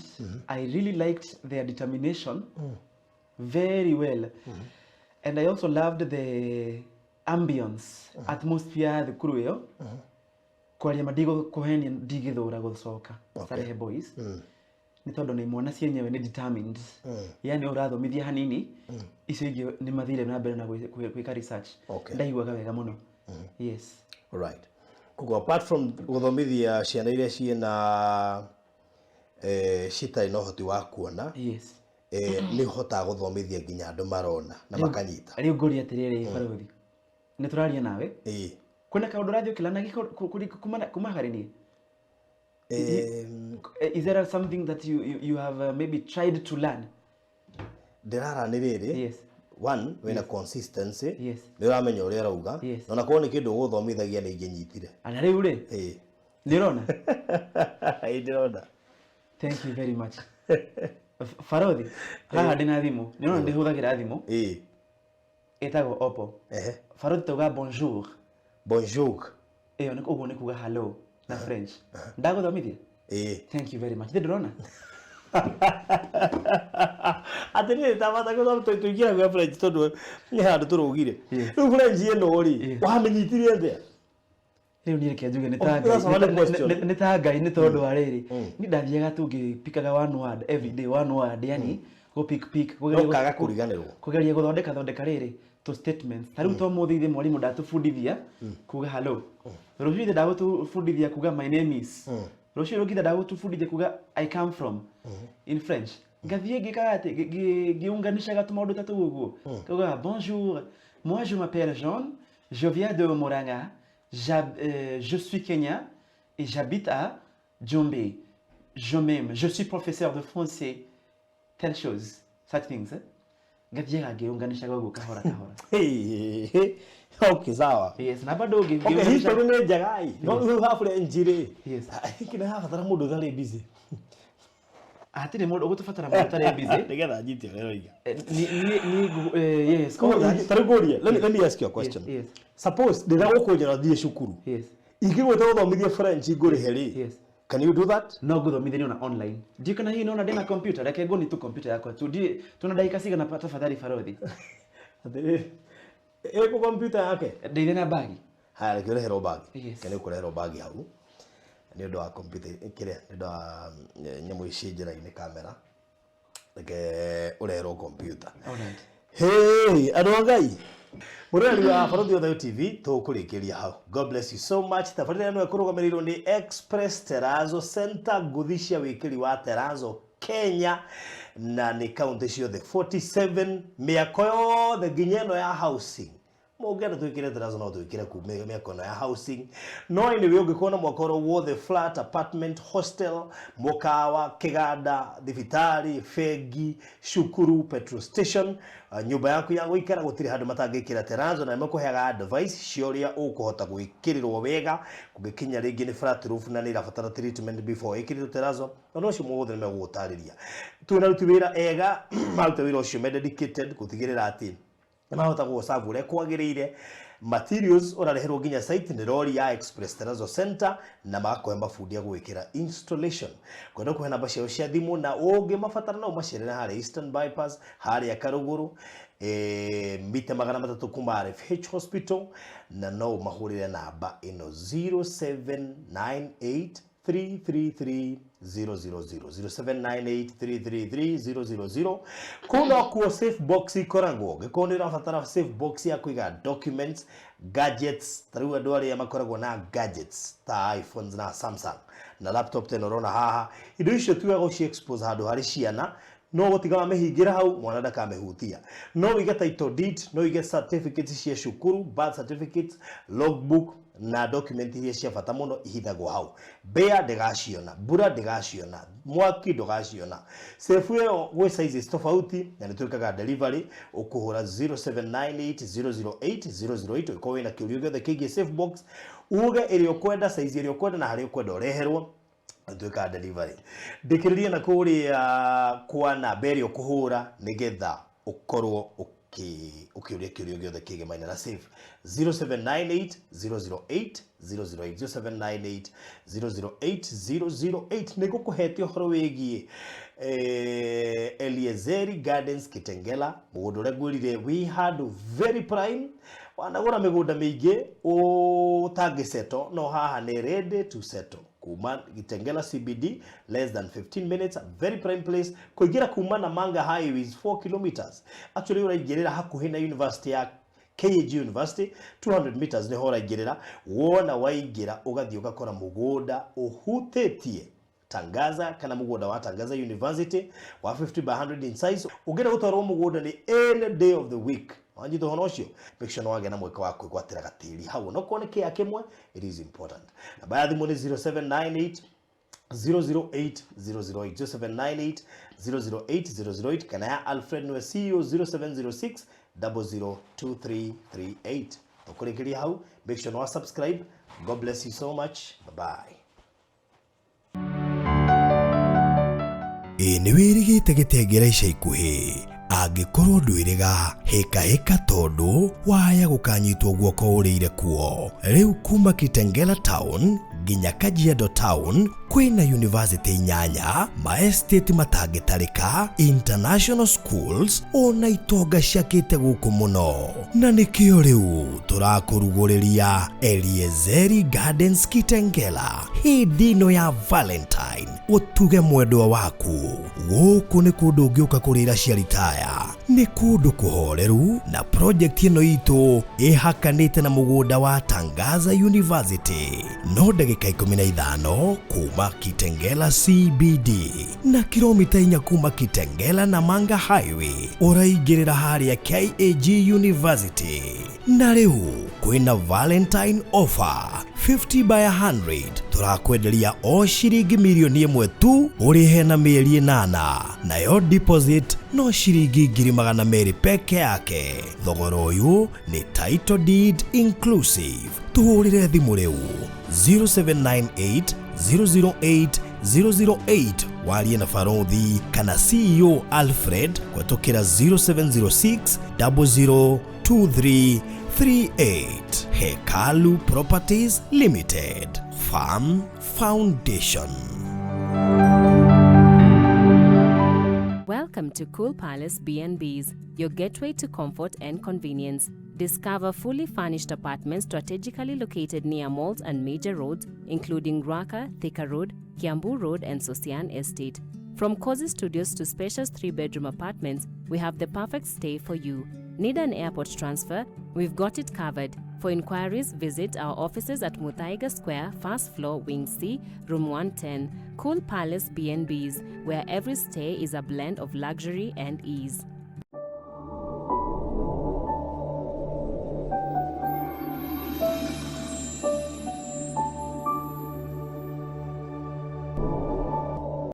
I really liked their determination very well. And I also loved the ambience, atmosphere, the crew. Kwaria madigo koheni digithura gucoka. Starehe boys. Ni tondu ni mwana cienyewe ni determined. Yani urathomithia hanini icio ingi ni mathire na mbere na gwika research. Ndaiguaga wega muno. Yes. All right. Kugo apart from guthomithia ciana iria ciena citai no hoti wa kuona. Yes. Ni hota guthomithia nginya andu marona na makanyita. Ari ngori atiriri baruthi. Ni turaria nawe? Kuna kaundu radio kilana kuma harini. Is there something that you have maybe tried to learn? Derara ni riri. Yes. One, wena consistency. Yes. Ni uramenya uria rauga. Yes. Na nakoni kindu guthomithagia ni inginyitire. Ana riu ri? Ndirona? Ndirona. Thank you very much. Farothi, haha ndina thimu. Ndirona ndihuthagira thimu. Etago Oppo. Farothi tuga bonjour. Bonjour. Ni uguo ni kuga hello na French. Ndaguthomithia? Thank you very much. Ndirona? Atene tabata ko to tugira gwa French tondu ni handu turugire. Riu French eno ri. Wamenyitirie ndia? Riu ni reke njuge ni ta ngai ni tondu ariri. Ni ndathiaga tu ngipikaga one word every day one word yani go pick kugeria kuriganirwo. Kugeria guthondeka riri to statements. Tariu to muthithie mwalimu ndatubundithia kuga hello. Rucio ndatubundithia kuga my name is. Rucio rugitha ndagutubundithia kuga I come from in French. Gavier gikate giunganishaga tumaundu tatu uguo. Kuga bonjour, moi je m'appelle Jean, je viens de Moranga, je suis Kenyan et j'habite à Djombe. Je m'aime, je suis professeur de français. Telle chose, such things. Gavier giunganishaga uguo kahora. Okay, sawa. Yes, na bado okay, history ni jagai. No you have French. Yes. Kina hafatara mundu thari busy. Atire mundu ugutufatara mundu thari busy. Nigetha njitio lero iga. Yes. Tarugoria. Let me ask you a question. Yes. Suppose ndira gukunjira thie cukuru. Yes. Ingigweta guthomithia French nguri heri. Yes. Can you do that? No guthomithia na online. Ndikana hii naona ndina computer, reke ngoni tu computer yako. Tuna dakika siga na tafadhali Farothi. Atire ku computer yake ndire na bagi haya reke urehero bagi kene kurehero bagi hau ni ndo wa computer kire ndo nyamu icinjira ine kamera reke urehero computer. Alright. Hey adongai murari wa Farothi Othayo TV tukurikiria hau. God bless you so much. Tafarira no kurugamiriro ni Express Terrazzo Center guthishia wikiri wa Terrazzo Kenya na ni county ciothe 47 miako yothe nginyeno ya housing mugenda twikire Terrazzo no twikire ku miako ya housing no ini we ungikona mwakoro wothe flat apartment hostel mukawa kiganda thibitari fegi shukuru petrol station nyumba yaku ya guikara gutiri handu matangikira Terrazzo na makuheaga advice cioria ukuhota guikirirwo wega kugikinya ringi ni flat roof na ni irabatara treatment before ikirirwo Terrazzo no cio muothe ni megutariria twina ruti wira ega maruta wira ucio dedicated gutigirira ati mahota gucabu ure kwagirire materials orareherwo nginya site ni lori ya Express Terrazzo Center na makoe mafundia gwikira installation kwenda kuhe namba ciao cia thimu na ungi mabatara no macirira hari Eastern Bypass hari Karuguru mita 300 kuma RFH Hospital na no mahurire namba ino 0798 333 000 0798 333 000 kuna kuo safe box ikoragwo gikondo irabatara safe box ya kuiga documents gadgets tarua ndwari ya makoragwo na gadgets ta iPhones na Samsung na laptop tenorona haha indo icio tuago ci expose handu hari ciana no gotigama mehingira hau mwana ndakamehutia no wige title deed no wige certificates cia cukuru birth certificates logbook na document iria cia bata muno ihithagwo hau bea ndegaciona bura ndegaciona mwaki ndogaciona safe yo we sizes tofauti na nituikaga delivery ukuhura 0798008008 ko wina kiurio giothe kigie safe box uge iri ukwenda size iri ukwenda na hari ukwenda ureherwo nituika delivery ndikiriria na kuri kwa na beri ukuhura nigetha ukorwo ukiuria kiurio giothe kigie maina na safe 0798 008 008 0798 008 nigukuhetio horo wigie Eliezeri Gardens Kitengela mugundure gwirire we had very prime wanagura migunda mingi utangiseto no haha ni ready to settle kuma Kitengela CBD less than 15 minutes very prime place kuigira kuma na Manga highways 4 kilometers actually uraigirira hakuhi na university ya KAG University 200 meters ni hora igirira wona waigira ugathii ugakora mugunda uhutetie Tangaza kana mugunda wa Tangaza University wa 50 by 100 in size ugira gutwarwo mugunda ni any day of the week wanjito hono cio make sure wage na mweka wako gwatira gatiri hau no kone kia kimwe it is important na baadhi mo ni 0798 008 008 0798 008 008 kana ya Alfred no CEO 0706 002338 tokurekeria hau make sure no subscribe. God bless you so much. Bye bye. Ni wirigite gitengera ica ikuhi angikorwo ndwiriga heka tondu waya gukanyitwo guoko urire kuo riu kuma Kitengela town nginya Kajiado town kwina university nyanya ma estate matangitarika international schools ona itonga ciakite guku muno na nikio riu turakuruguriria Eliezeri Gardens Kitengela hindino ya Valentine utuge mwendwa waku guku ni kundu ungiuka kurira ciaritaya ni kundu kuhoreru na project ino itu ihakanite na mugunda wa Tangaza University no ndagika 15 kuma Kitengela CBD na kilomita 4 kuma Kitengela na Manga highway uraigirira haria KAG University na riu kwina Valentine offer 50 by 100 turakwenderia o shiringi milioni 1 tu urihe na mieri 8 na yo deposit no shiringi 200 peke yake thogora uyu ni title deed inclusive tuhurire thimu riu 0798 008 008 warie na Farothi kana CEO Alfred kwetokera 0706 002338 Hekalu Properties Limited Farm Foundation. Welcome to Cool Palace B&Bs, your gateway to comfort and convenience. Discover fully furnished apartments strategically located near malls and major roads, including Ruaka, Thika Road, Kiambu Road, and Sosian Estate. From cozy studios to spacious 3-bedroom apartments, we have the perfect stay for you. Need an airport transfer? We've got it covered. For inquiries, visit our offices at Muthaiga Square, first floor, Wing C, room 110. Cool Palace B&Bs, where every stay is a blend of luxury and ease.